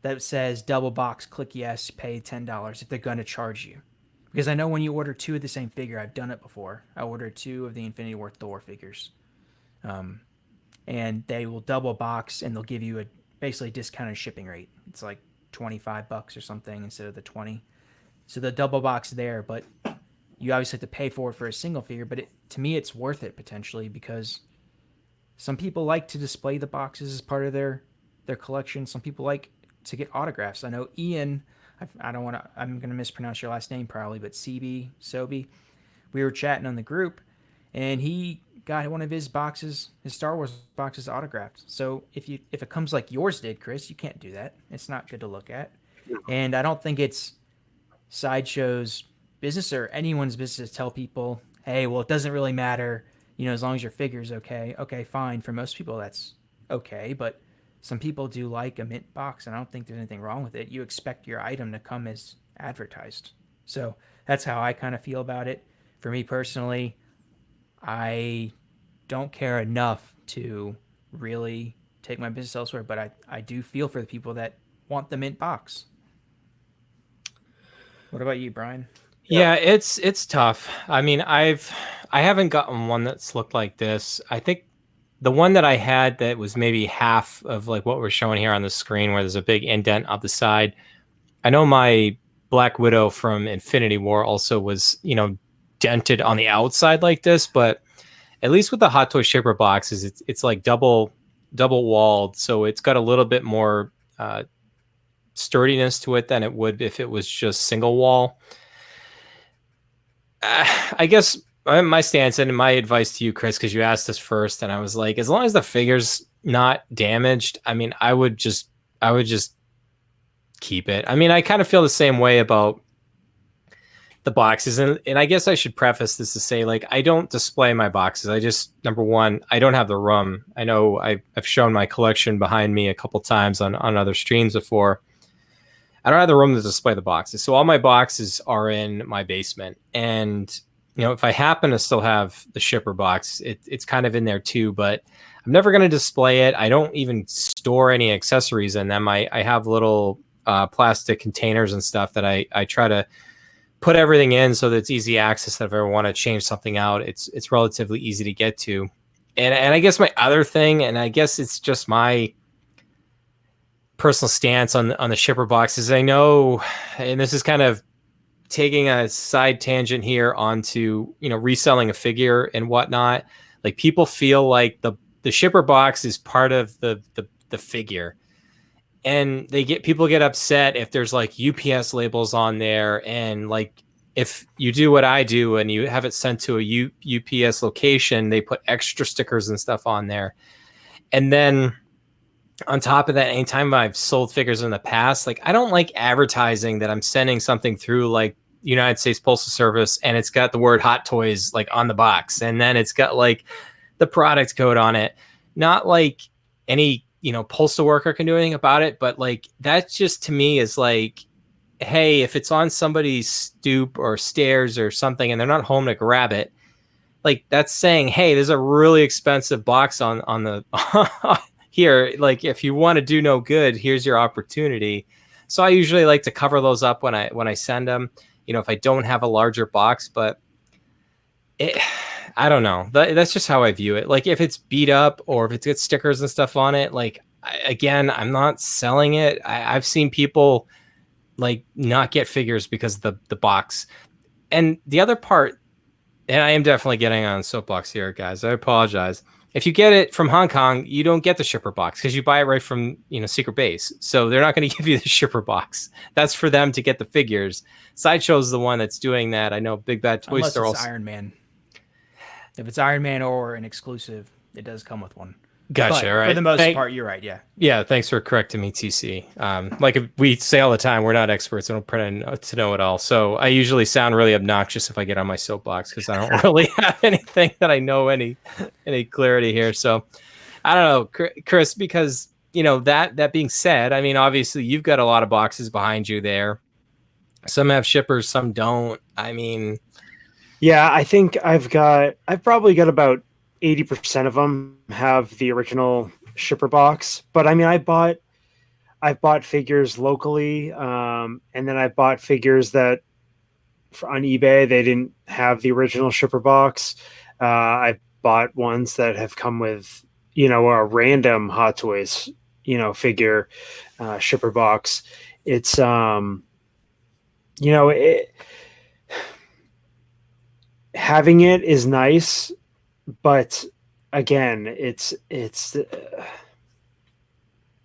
that says double box, click yes, pay $10 if they're going to charge you. Because I know when you order two of the same figure, I've done it before. I ordered two of the Infinity War Thor figures. And they will double box, and they'll give you a basically discounted shipping rate. It's like $25 or something instead of the 20. So the double box there, but you obviously have to pay for it for a single figure. But to me, it's worth it potentially, because some people like to display the boxes as part of their collection. Some people like to get autographs. I know Ian, I'm going to mispronounce your last name probably, but Sobi, we were chatting on the group, and he got one of his boxes, his Star Wars boxes, autographed. So if it comes like yours did, Chris, you can't do that. It's not good to look at. And I don't think it's Sideshow's business or anyone's business to tell people, hey, well, it doesn't really matter, as long as your figure's okay. Okay, fine. For most people, that's okay. But some people do like a mint box, and I don't think there's anything wrong with it. You expect your item to come as advertised. So that's how I kind of feel about it. For me personally, I don't care enough to really take my business elsewhere, but I do feel for the people that want the mint box. What about you, Brian? Yeah, it's tough. I mean, I haven't gotten one that's looked like this. I think the one that I had that was maybe half of like what we're showing here on the screen, where there's a big indent up the side. I know my Black Widow from Infinity War also was, dented on the outside like this, but at least with the Hot Toy Shipper boxes, it's like double walled, so it's got a little bit more sturdiness to it than it would if it was just single wall. I guess my stance and my advice to you, Chris, because you asked us first, and I was like, as long as the figure's not damaged, I mean, I would just keep it. I mean, I kind of feel the same way about the boxes, and I guess I should preface this to say, like, I don't display my boxes. I just, number one, I don't have the room. I know I've shown my collection behind me a couple times on other streams before. I don't have the room to display the boxes. So all my boxes are in my basement. And, if I happen to still have the shipper box, it's kind of in there too, but I'm never going to display it. I don't even store any accessories in them. I have little plastic containers and stuff that I try to put everything in so that it's easy access, that if I ever want to change something out, it's relatively easy to get to. And I guess my other thing, and I guess it's just my personal stance on the shipper boxes. I know, and this is kind of taking a side tangent here onto, reselling a figure and whatnot. Like, people feel like the shipper box is part of the figure, and people get upset if there's like UPS labels on there, and like if you do what I do and you have it sent to a UPS location, they put extra stickers and stuff on there. And then on top of that, anytime I've sold figures in the past, like, I don't like advertising that I'm sending something through like United States Postal Service and it's got the word Hot Toys like on the box, and then it's got like the product code on it. Not like any, postal worker can do anything about it, but like, that just to me is like, hey, if it's on somebody's stoop or stairs or something and they're not home to grab it, like, that's saying, hey, there's a really expensive box on the here, like, if you want to do no good, here's your opportunity. So I usually like to cover those up when I send them, if I don't have a larger box. But I don't know. That's just how I view it. Like, if it's beat up or if it's got stickers and stuff on it, like, again, I'm not selling it. I've seen people like not get figures because of the box. And the other part, and I am definitely getting on soapbox here, guys, I apologize. If you get it from Hong Kong, you don't get the shipper box because you buy it right from, Secret Base. So they're not going to give you the shipper box. That's for them to get the figures. Sideshow's the one that's doing that. I know Big Bad Toy Unless Store it's also. Iron Man. If it's Iron Man or an exclusive, it does come with one. Gotcha. But right. For the most part, you're right. Yeah. Yeah. Thanks for correcting me, TC. Like we say all the time, we're not experts. I don't pretend to know it all. So I usually sound really obnoxious if I get on my soapbox because I don't really have anything that I know any clarity here. So I don't know, Chris, because that being said, I mean, obviously you've got a lot of boxes behind you there. Some have shippers, some don't. I mean, yeah, I think I've probably got about 80% of them have the original shipper box. But I mean, I've bought figures locally, and then I've bought figures that on eBay they didn't have the original shipper box. I've bought ones that have come with a random Hot Toys figure shipper box. It's having it is nice, but again, it's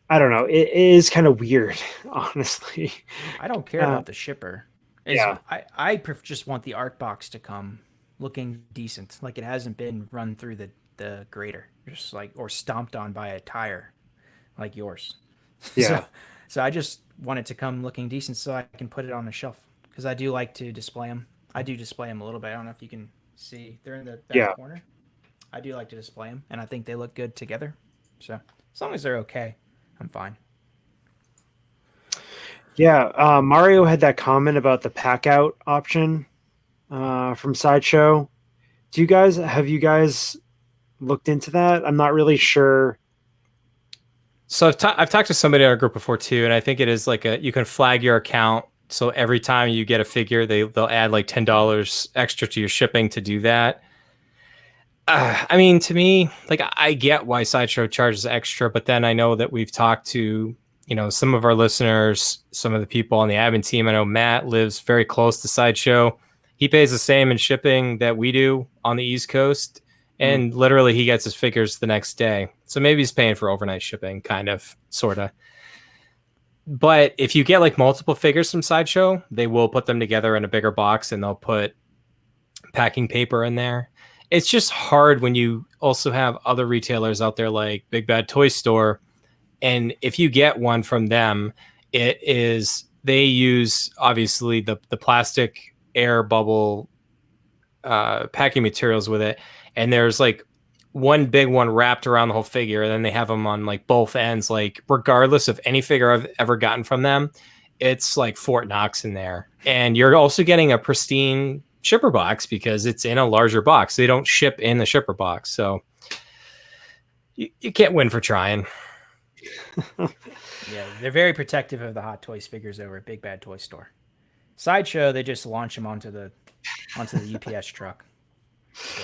I don't know. It is kind of weird, honestly. I don't care about the shipper. Yeah. I just want the art box to come looking decent, like it hasn't been run through the grater, just like, or stomped on by a tire, like yours. Yeah. So I just want it to come looking decent so I can put it on the shelf because I do like to display them. I do display them a little bit. I don't know if you can see. They're in the back corner. I do like to display them, and I think they look good together. So as long as they're okay, I'm fine. Yeah, Mario had that comment about the pack out option from Sideshow. Have you guys looked into that? I'm not really sure So I've talked to somebody in our group before too, and I think it is like you can flag your account. So every time you get a figure, they'll add like $10 extra to your shipping to do that. I mean, to me, like I get why Sideshow charges extra, but then I know that we've talked to, some of our listeners, some of the people on the admin team. I know Matt lives very close to Sideshow. He pays the same in shipping that we do on the East Coast, and literally he gets his figures the next day. So maybe he's paying for overnight shipping, kind of, sort of. But if you get like multiple figures from Sideshow, they will put them together in a bigger box and they'll put packing paper in there. It's just hard when you also have other retailers out there like Big Bad Toy Store. And if you get one from them, they use obviously the plastic air bubble packing materials with it. And there's like one big one wrapped around the whole figure. And then they have them on like both ends, like regardless of any figure I've ever gotten from them, it's like Fort Knox in there. And you're also getting a pristine shipper box because it's in a larger box. They don't ship in the shipper box. So you can't win for trying. Yeah, they're very protective of the Hot Toys figures over at Big Bad Toy Store. Sideshow, they just launch them onto the UPS truck. So.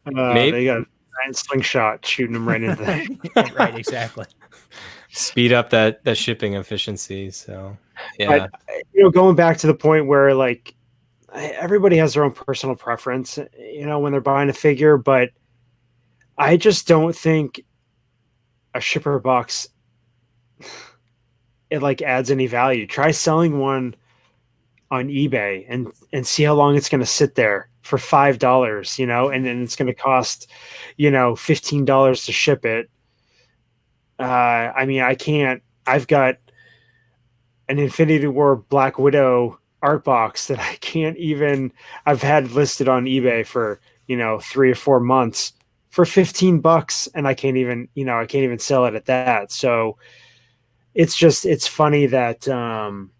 They got a giant slingshot shooting them right into that. Right, exactly. Speed up that shipping efficiency. So yeah, but, going back to the point where like everybody has their own personal preference, when they're buying a figure, but I just don't think a shipper box it like adds any value. Try selling one on eBay and see how long it's going to sit there for $5, and then it's going to cost, $15 to ship it. I mean, I've got an Infinity War Black Widow art box that I've had listed on eBay for, 3 or 4 months for $15, and I can't even sell it at that. So it's funny that, some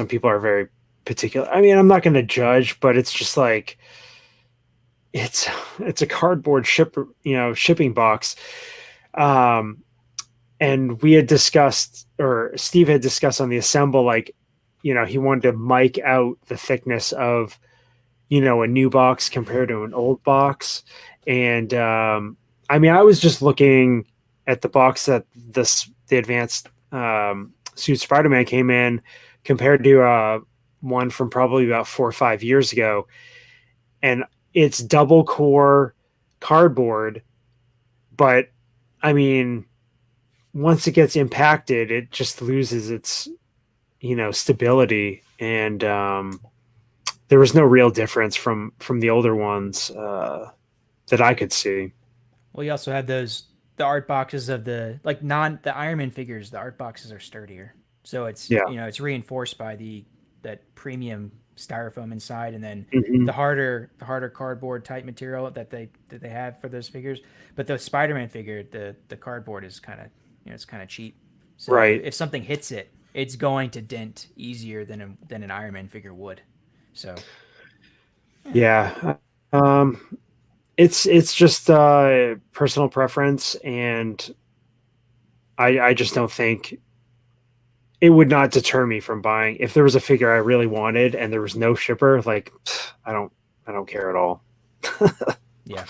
people are very particular. I mean, I'm not going to judge, but it's just like, it's a cardboard shipping box. And we had discussed, or Steve had discussed on the assemble, like, he wanted to mic out the thickness of, a new box compared to an old box. And, I mean, I was just looking at the box that the advanced, suit Spider-Man came in compared to, one from probably about 4 or 5 years ago. And it's double core cardboard, but I mean, once it gets impacted, it just loses its, stability. And there was no real difference from the older ones that I could see. Well, you also had the art boxes of the Iron Man figures. The art boxes are sturdier, so it's it's reinforced by that premium styrofoam inside, and then the harder cardboard type material that they have for those figures. But the Spider-Man figure, the cardboard is kind of it's kind of cheap. So right. If something hits it, it's going to dent easier than an Iron Man figure would. So yeah. It's just personal preference, and I just don't think it would not deter me from buying. If there was a figure I really wanted and there was no shipper, like I don't care at all. Yeah.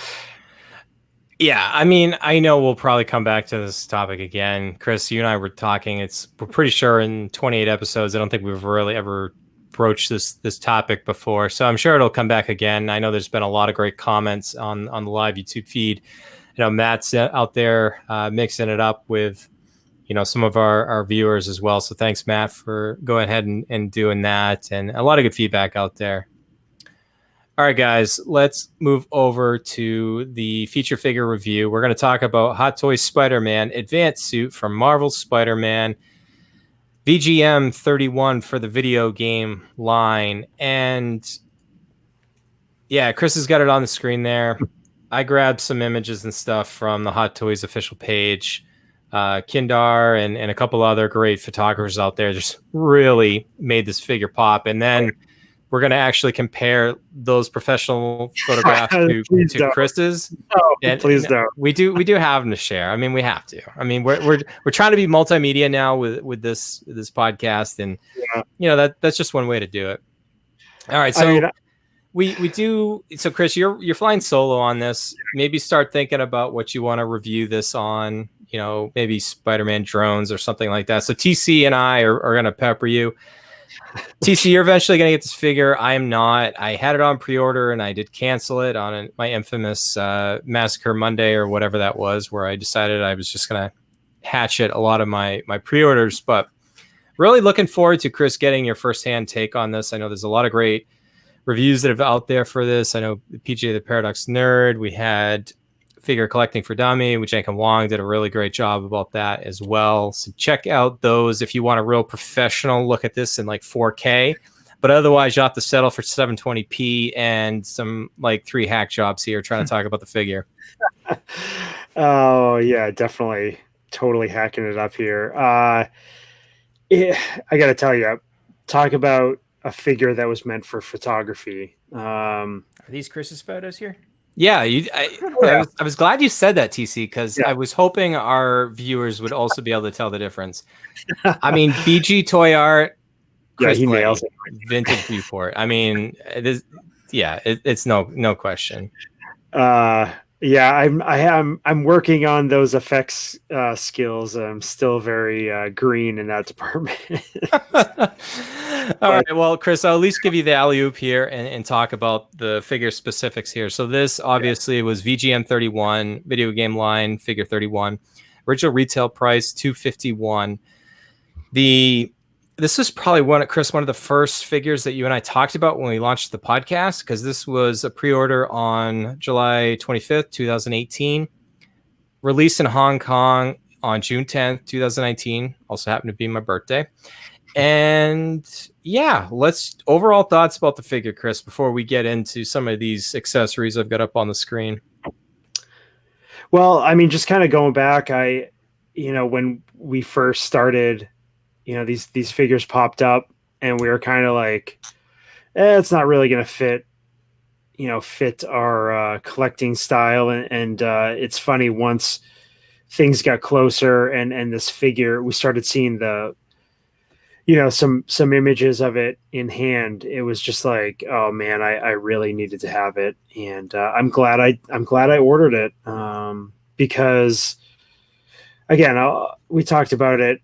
Yeah, I mean, I know we'll probably come back to this topic again. Chris, you and I were talking. We're pretty sure in 28 episodes. I don't think we've really ever broached this topic before, so I'm sure it'll come back again. I know there's been a lot of great comments on the live YouTube feed. Matt's out there mixing it up with some of our viewers as well. So thanks, Matt, for going ahead and doing that, and a lot of good feedback out there. All right, guys, let's move over to the feature figure review. We're going to talk about Hot Toys Spider-Man Advanced Suit from Marvel's Spider-Man, VGM 31 for the video game line. And yeah, Chris has got it on the screen there. I grabbed some images and stuff from the Hot Toys official page. Kindar and a couple other great photographers out there just really made this figure pop. And then we're going to actually compare those professional photographs to Chris's. No, please don't. We do have them to share. I mean, we have to. I mean, we're trying to be multimedia now with this podcast, and that's just one way to do it. All right, so we do. So Chris, you're flying solo on this. Maybe start thinking about what you want to review this on. Maybe Spider-Man drones or something like that. So TC and I are going to pepper you. TC, you're eventually going to get this figure. I am not. I had it on pre-order and I did cancel it on my infamous Massacre Monday or whatever that was, where I decided I was just going to hatchet a lot of my pre-orders. But really looking forward to, Chris, getting your firsthand take on this. I know there's a lot of great reviews that are out there for this. I know PJ the Paradox Nerd, we had Figure Collecting for Dummy, which Jenkin Wong did a really great job about that as well. So check out those if you want a real professional look at this in like 4K. But otherwise, you have to settle for 720p and some like 3 hack jobs here trying to talk about the figure. Oh, yeah, definitely. Totally hacking it up here. I got to tell you, talk about a figure that was meant for photography. Are these Chris's photos here? Yeah, I was glad you said that, TC, because I was hoping our viewers would also be able to tell the difference. I mean, BG Toy Art, Chris he nails it. Vintage Viewport. I mean, it's no question. I'm working on those effects skills. I'm still very green in that department. All right. Well, Chris, I'll at least give you the alley-oop here and talk about the figure specifics here. So this obviously was VGM 31, video game line, figure 31. Original retail price, $251. This is probably one of the first figures that you and I talked about when we launched the podcast, because this was a pre-order on July 25th, 2018. Released in Hong Kong on June 10th, 2019. Also happened to be my birthday. And let's overall thoughts about the figure, Chris, before we get into some of these accessories I've got up on the screen. Well, I mean, just kind of going back, when we first started, these figures popped up and we were kind of like, it's not really going to fit our collecting style. And it's funny, once things got closer and this figure, we started seeing some images of it in hand. It was just like, oh man, I really needed to have it. And I'm glad I ordered it. Because again, we talked about it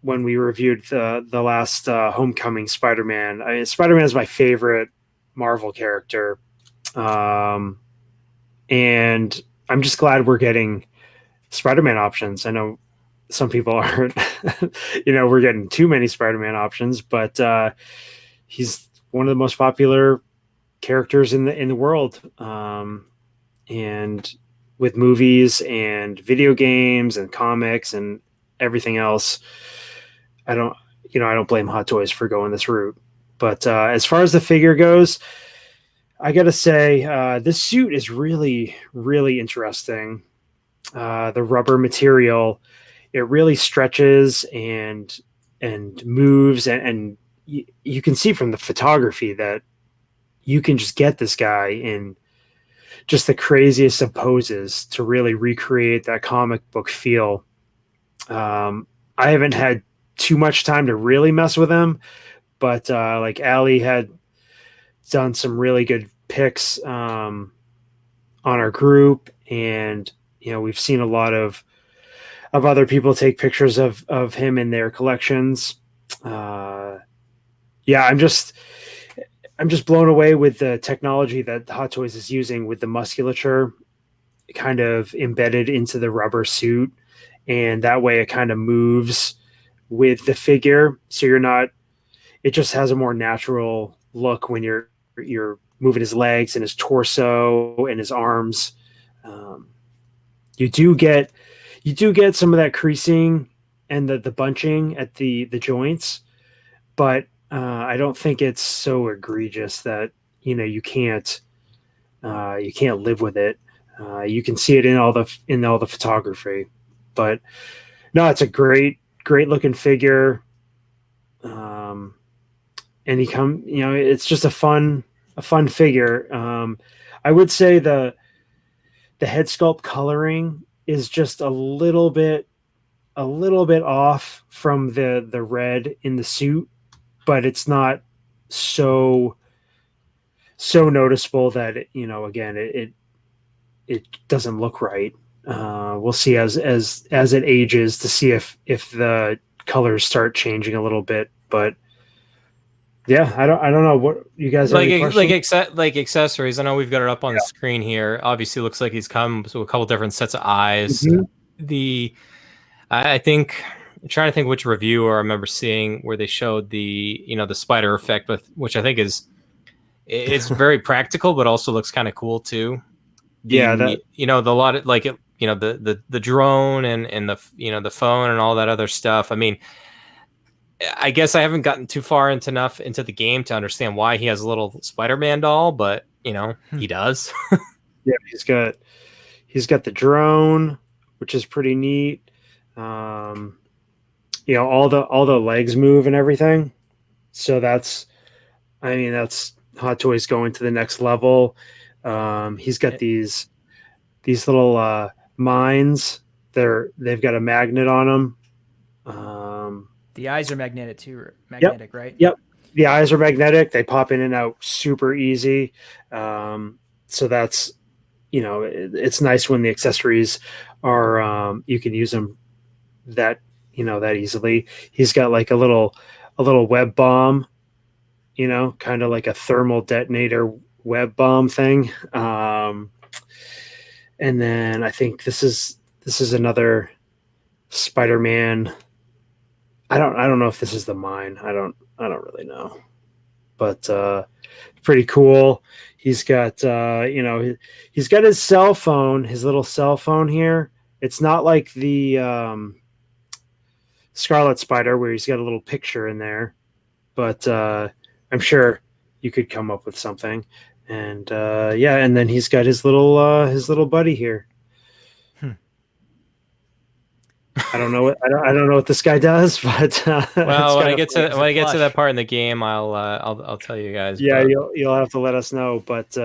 when we reviewed the last Homecoming Spider-Man. Spider-Man is my favorite Marvel character. And I'm just glad we're getting Spider-Man options. I know some people aren't, we're getting too many Spider-Man options, but he's one of the most popular characters in the world. And with movies and video games and comics and everything else, I don't blame Hot Toys for going this route. But as far as the figure goes, I got to say, this suit is really, really interesting. The rubber material, it really stretches and moves, and you can see from the photography that you can just get this guy in just the craziest of poses to really recreate that comic book feel. I haven't had too much time to really mess with him, but like Allie had done some really good pics on our group, and we've seen a lot of other people take pictures of him in their collections. I'm just blown away with the technology that Hot Toys is using with the musculature kind of embedded into the rubber suit, and that way it kind of moves with the figure, so it just has a more natural look when you're moving his legs and his torso and his arms. You do get some of that creasing and the bunching at the joints, but I don't think it's so egregious that you can't live with it. You can see it in all the photography, but no, it's a great looking figure. and it's just a fun figure. I would say the head sculpt coloring is just a little bit off from the red in the suit, but it's not so noticeable that again it doesn't look right. We'll see as it ages to see if the colors start changing a little bit, but yeah, I don't know what you guys have any questions? like accessories. I know we've got it up on the screen here. Obviously, looks like he's come with a couple different sets of eyes. Mhm. I think I'm trying to think which review I remember seeing where they showed the the spider effect, with which I think it's very practical, but also looks kind of cool too. The lot of like it, the drone and the the phone and all that other stuff. I mean, I guess I haven't gotten too far into the game to understand why he has a little Spider-Man doll, but he does. Yeah, he's got the drone, which is pretty neat. All the legs move and everything. So that's Hot Toys going to the next level. He's got these little mines. They've got a magnet on them. The eyes are magnetic too. Magnetic, right? Yep. The eyes are magnetic. They pop in and out super easy. So that's it's nice when the accessories are you can use them that that easily. He's got like a little web bomb, kind of like a thermal detonator web bomb thing. And then I think this is another Spider-Man. I don't know if this is the mine. I don't really know, but pretty cool. He's got he's got his cell phone, his little cell phone here. It's not like the Scarlet Spider where he's got a little picture in there, but I'm sure you could come up with something. And and then he's got his little buddy here. I don't know what this guy does, but well, when I get to that part in the game, I'll tell you guys. Yeah, you'll have to let us know. But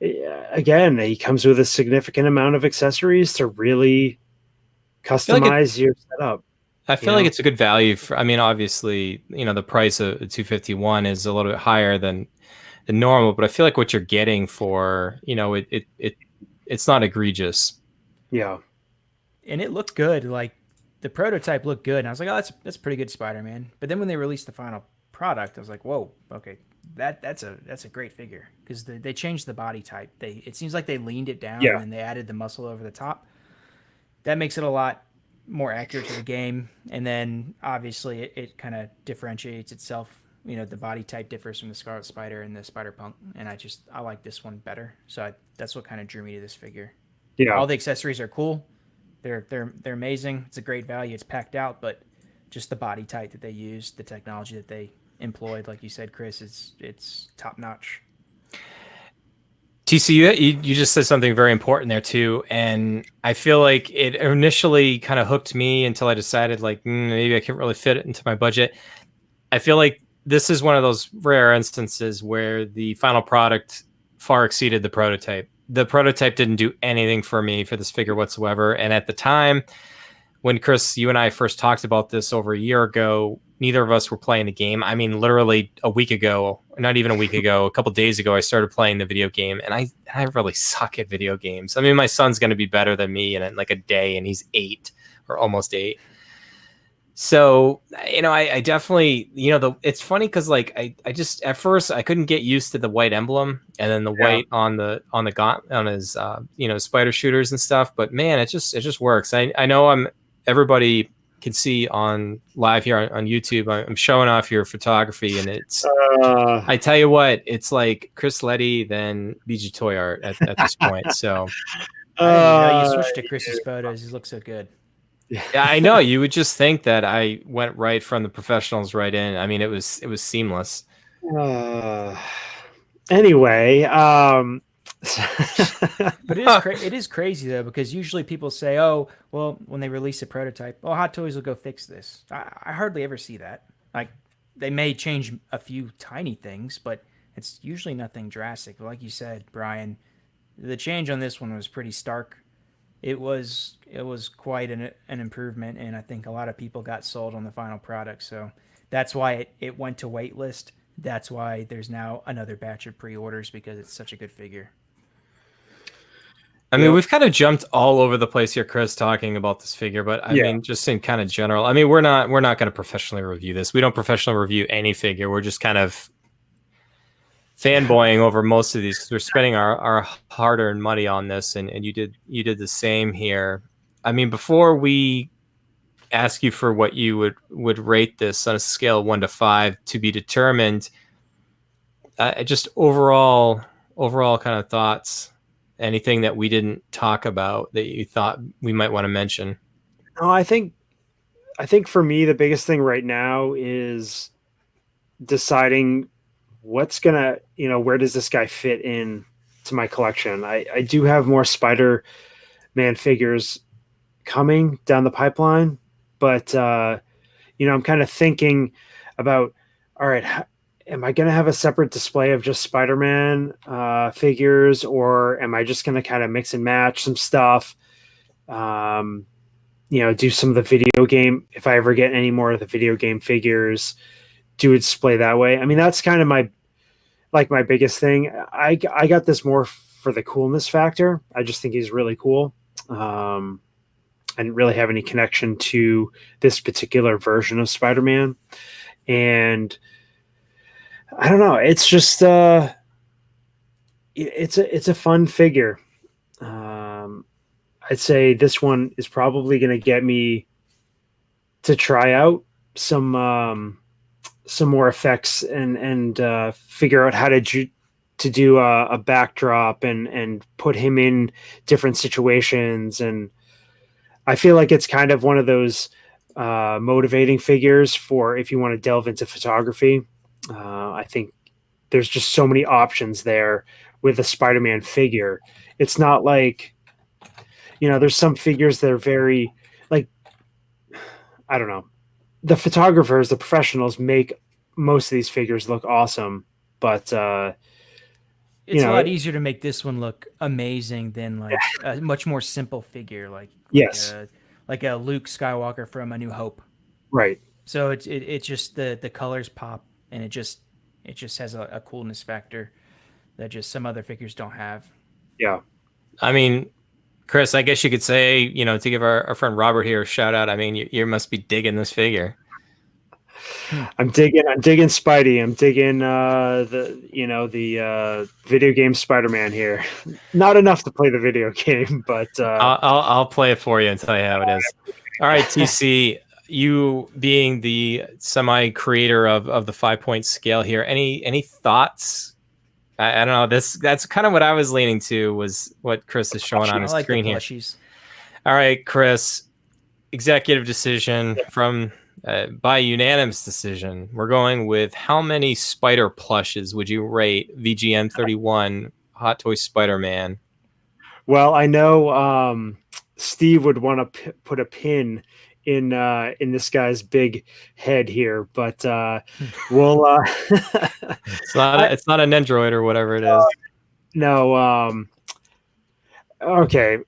again, he comes with a significant amount of accessories to really customize your setup. I feel like it's a good value for. I mean, obviously, the price of 251 is a little bit higher than normal, but I feel like what you're getting for it's not egregious. Yeah. And it looked good. Like the prototype looked good, and I was like, "Oh, that's pretty good Spider-Man." But then when they released the final product, I was like, "Whoa, okay, that's a great figure," because they changed the body type. It seems like they leaned it down and they added the muscle over the top. That makes it a lot more accurate to the game, and then obviously it kind of differentiates itself. The body type differs from the Scarlet Spider and the Spider-Punk, and I like this one better. So that's what kind of drew me to this figure. Yeah, all the accessories are cool. They're amazing. It's a great value. It's packed out, but just the body type that they used, the technology that they employed, like you said, Chris, it's top notch. TC, you just said something very important there too, and I feel like it initially kind of hooked me until I decided like maybe I can't really fit it into my budget. I feel like this is one of those rare instances where the final product far exceeded the prototype. The prototype didn't do anything for me for this figure whatsoever. And at the time, when Chris, you and I first talked about this over a year ago, neither of us were playing the game. I mean, literally a week ago, not even a week ago, a couple of days ago, I started playing the video game, and I really suck at video games. I mean, my son's going to be better than me in like a day, and he's 8 or almost 8. So, I definitely, it's funny because like I just at first I couldn't get used to the white emblem and then the white on his spider shooters and stuff. But man, it just works. I know everybody can see on live here on YouTube. I'm showing off your photography, and it's I tell you what, it's like Chris Letty than BG Toy Art at this point. So I didn't even know you switched to Chris's photos. He looks so good. Yeah, I know. You would just think that I went right from the professionals right in. I mean, it was seamless. Anyway, but it is crazy though, because usually people say, "Oh, well, when they release a prototype, oh, Hot Toys will go fix this." I hardly ever see that. Like they may change a few tiny things, but it's usually nothing drastic. Like you said, Brian, the change on this one was pretty stark. It was quite an improvement, and I think a lot of people got sold on the final product. So that's why it went to waitlist. That's why there's now another batch of pre-orders because it's such a good figure. I mean, we've kind of jumped all over the place here, Chris, talking about this figure, but I mean, just in kind of general. I mean, we're not going to professionally review this. We don't professionally review any figure. We're just kind of fanboying over most of these because we're spending our hard-earned money on this, and you did the same here. I mean, before we ask you for what you would rate this on a scale of 1 to 5 to be determined, just overall kind of thoughts. Anything that we didn't talk about that you thought we might want to mention? No, I think for me the biggest thing right now is deciding what's gonna, where does this guy fit in to my collection. I do have more Spider-Man figures coming down the pipeline, but I'm kind of thinking about, all right, am I going to have a separate display of just Spider-Man figures, or am I just going to kind of mix and match some stuff? Do some of the video game, if I ever get any more of the video game figures, do a display that way. I mean, that's kind of my biggest thing. I got this more for the coolness factor. I just think he's really cool. I didn't really have any connection to this particular version of Spider-Man. And I don't know. It's just it's a fun figure. I'd say this one is probably going to get me to try out some more effects and figure out how to do a backdrop and put him in different situations. And I feel like it's kind of one of those motivating figures for if you want to delve into photography. I think there's just so many options there with a Spider-Man figure. It's not like, there's some figures that are very, like, I don't know. The photographers, the professionals make most of these figures look awesome, but it's a lot easier to make this one look amazing than like a much more simple figure, like a Luke Skywalker from A New Hope. Right. So it's just the colors pop, and it just has a coolness factor that just some other figures don't have. Yeah. I mean, Chris, I guess you could say, to give our friend Robert here a shout out. I mean, you must be digging this figure. I'm digging Spidey. I'm digging the video game Spider-Man here. Not enough to play the video game, but I'll play it for you and tell you how it is. All right, TC, you being the semi-creator of the 5-point scale here, any thoughts? I don't know. That's kind of what I was leaning to, was what Chris is showing on his screen here. All right, Chris, executive decision from by unanimous decision. We're going with how many Spider plushes would you rate VGM 31 Hot Toy Spider-Man? Well, I know Steve would want to put a pin in this guy's big head here, but we'll it's not an Android or whatever it is. No. Okay.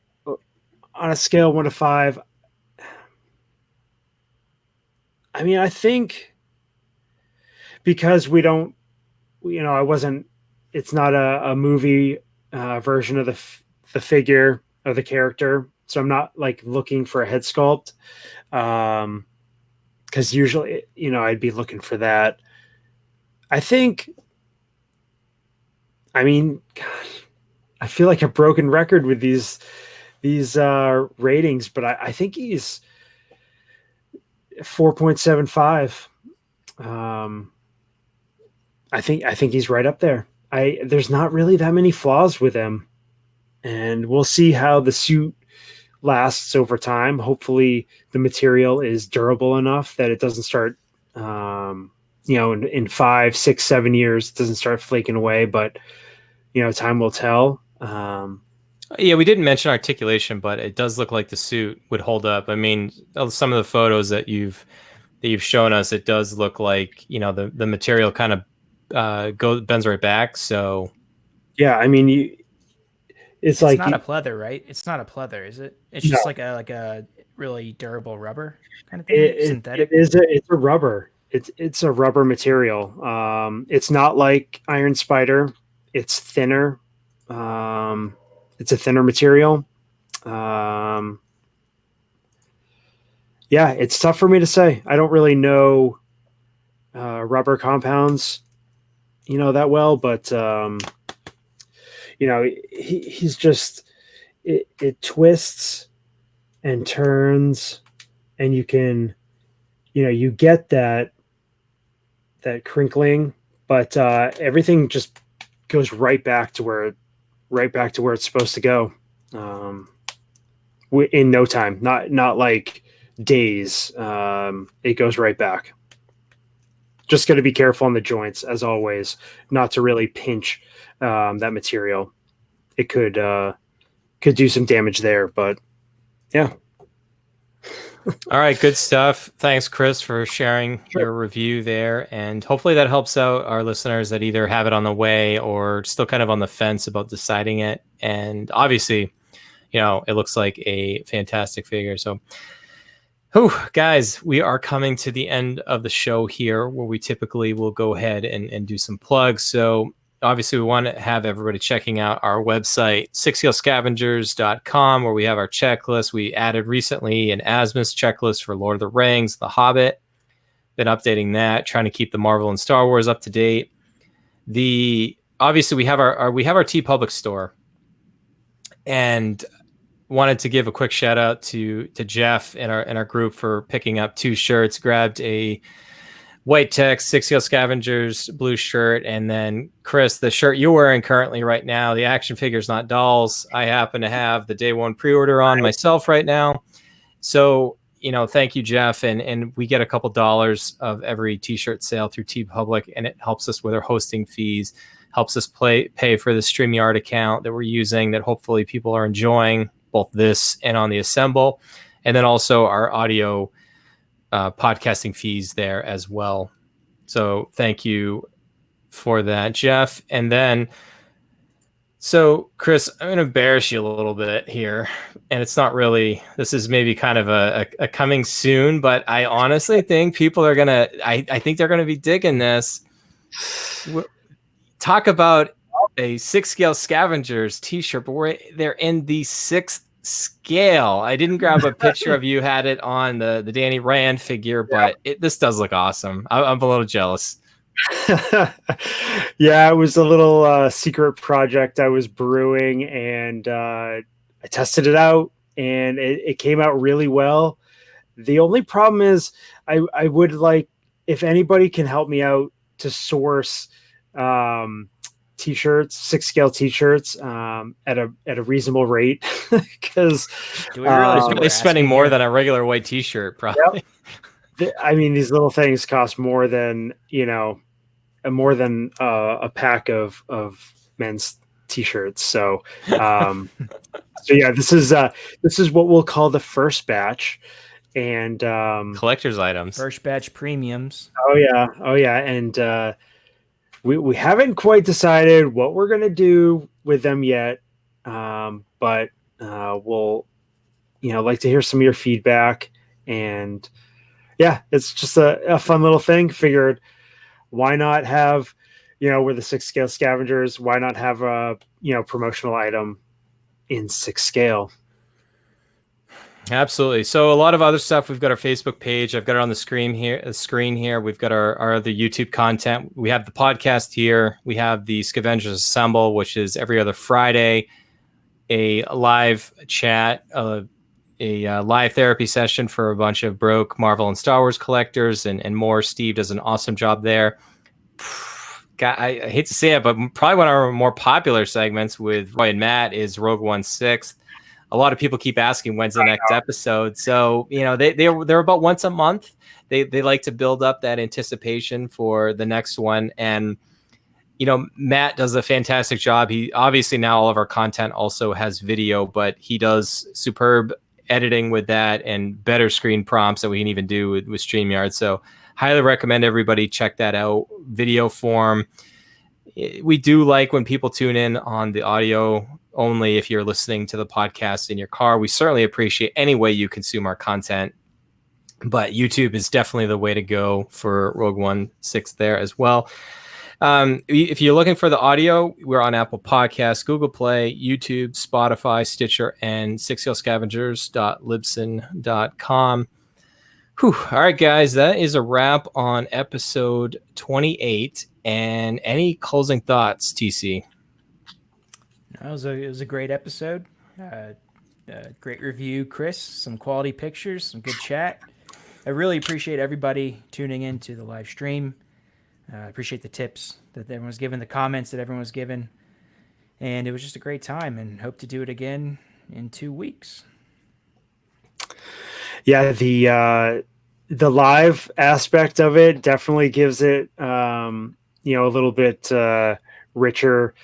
On a scale of 1 to 5, I mean, I think because we don't, it's not a movie version of the figure of the character. So I'm not like looking for a head sculpt. Cause usually, I'd be looking for that. I think, God, I feel like a broken record with these ratings, but I think he's 4.75. I think he's right up there. There's not really that many flaws with him, and we'll see how the suit lasts over time. Hopefully the material is durable enough that it doesn't start, in 5, 6, 7 years, it doesn't start flaking away, but time will tell. Yeah, we didn't mention articulation, but it does look like the suit would hold up. I mean, some of the photos that you've that you've shown us, it does look like, you know, the material kind of bends right back. So Yeah, I mean, it's like not a pleather, right? It's not a pleather, is it? It's no, just like a really durable rubber kind of thing, it synthetic. is it's a rubber. It's a rubber material. It's not like Iron Spider. It's thinner. It's a thinner material. Um, yeah, it's tough for me to say. I don't really know rubber compounds, you know, that well, but you know, he's just it twists and turns, and you can, you know, you get that crinkling, but everything just goes right back to where it's supposed to go, in no time. Not like days. It goes right back. Just got to be careful on the joints, as always, not to really pinch that material. It could do some damage there, but yeah. all right, good stuff. Thanks, Chris, for sharing your review there. And hopefully that helps out our listeners that either have it on the way or still kind of on the fence about deciding it. And obviously, you know, it looks like a fantastic figure. So, guys, we are coming to the end of the show here, where we typically will go ahead and do some plugs. So obviously we want to have everybody checking out our website, sixscalescavengers.com, where we have our checklist. We added recently an Asmus checklist for Lord of the Rings, The Hobbit. Been updating that, trying to keep the Marvel and Star Wars up to date. Obviously we have our TeePublic store, and wanted to give a quick shout out to Jeff in our group for picking up 2 shirts. Grabbed a white text Six Scale Scavengers blue shirt, and then Chris, the shirt you're wearing currently right now, the Action Figures Not Dolls, I happen to have the day one pre-order on myself right now. So, you know, thank you, Jeff, and we get a couple dollars of every t-shirt sale through TeePublic, and it helps us with our hosting fees, helps us pay for the StreamYard account that we're using, that hopefully people are enjoying, both this and on the Assemble, and then also our audio podcasting fees there as well. So thank you for that, Jeff. And then, so Chris, I'm going to embarrass you a little bit here, and it's not really, this is maybe kind of a coming soon, but I honestly think people are going to, I think they're going to be digging this. Talk about a 6 Scale Scavengers t-shirt, but they're in the 6th scale. I didn't grab a picture of you had it on the Danny Rand figure, but this does look awesome. I'm a little jealous. Yeah, it was a little secret project I was brewing, and I tested it out, and it came out really well. The only problem is I would like, if anybody can help me out to source t-shirts, 6 scale t-shirts at a reasonable rate, because really spending more than a regular white t-shirt probably. Yep. I mean, these little things cost more than, you know, a pack of men's t-shirts. So so yeah, this is what we'll call the first batch, and collector's items, first batch premiums. Oh yeah, and we haven't quite decided what we're gonna do with them yet, but we'll, you know, like to hear some of your feedback. And yeah, it's just a fun little thing. Figured, why not have, you know, we're the 6 Scale Scavengers, why not have a, you know, promotional item in 6 scale? Absolutely. So a lot of other stuff. We've got our Facebook page. I've got it on the screen here. We've got our other YouTube content. We have the podcast here. We have the Scavengers Assemble, which is every other Friday, a live chat, a live therapy session for a bunch of broke Marvel and Star Wars collectors, and more. Steve does an awesome job there. God, I hate to say it, but probably one of our more popular segments with Roy and Matt is Rogue One 6th. A lot of people keep asking when's the next episode. So, you know, they're about once a month. They like to build up that anticipation for the next one. And, you know, Matt does a fantastic job. He obviously, now all of our content also has video, but he does superb editing with that and better screen prompts that we can even do with StreamYard. So highly recommend everybody check that out. Video form. We do like when people tune in on the audio only. If you're listening to the podcast in your car, we certainly appreciate any way you consume our content. But YouTube is definitely the way to go for Rogue One 6 there as well. If you're looking for the audio, we're on Apple Podcasts, Google Play, YouTube, Spotify, Stitcher, and sixhill.scavengers.libsyn.com. Whew. All right, guys, that is a wrap on episode 28. And any closing thoughts, TC? It was a great episode. Great review, Chris. Some quality pictures, some good chat. I really appreciate everybody tuning in to the live stream. I appreciate the tips that everyone was given, the comments that everyone was given. And it was just a great time, and hope to do it again in 2 weeks. Yeah, the live aspect of it definitely gives it, a little bit richer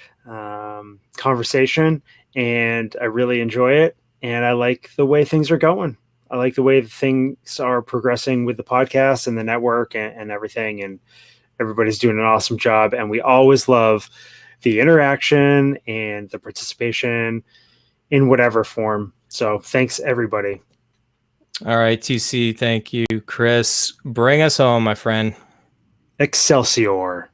conversation, and I really enjoy it. And I like the way things are going. I like the way things are progressing with the podcast and the network and everything. And everybody's doing an awesome job. And we always love the interaction and the participation in whatever form. So thanks, everybody. All right, TC, thank you. Chris, bring us home, my friend. Excelsior.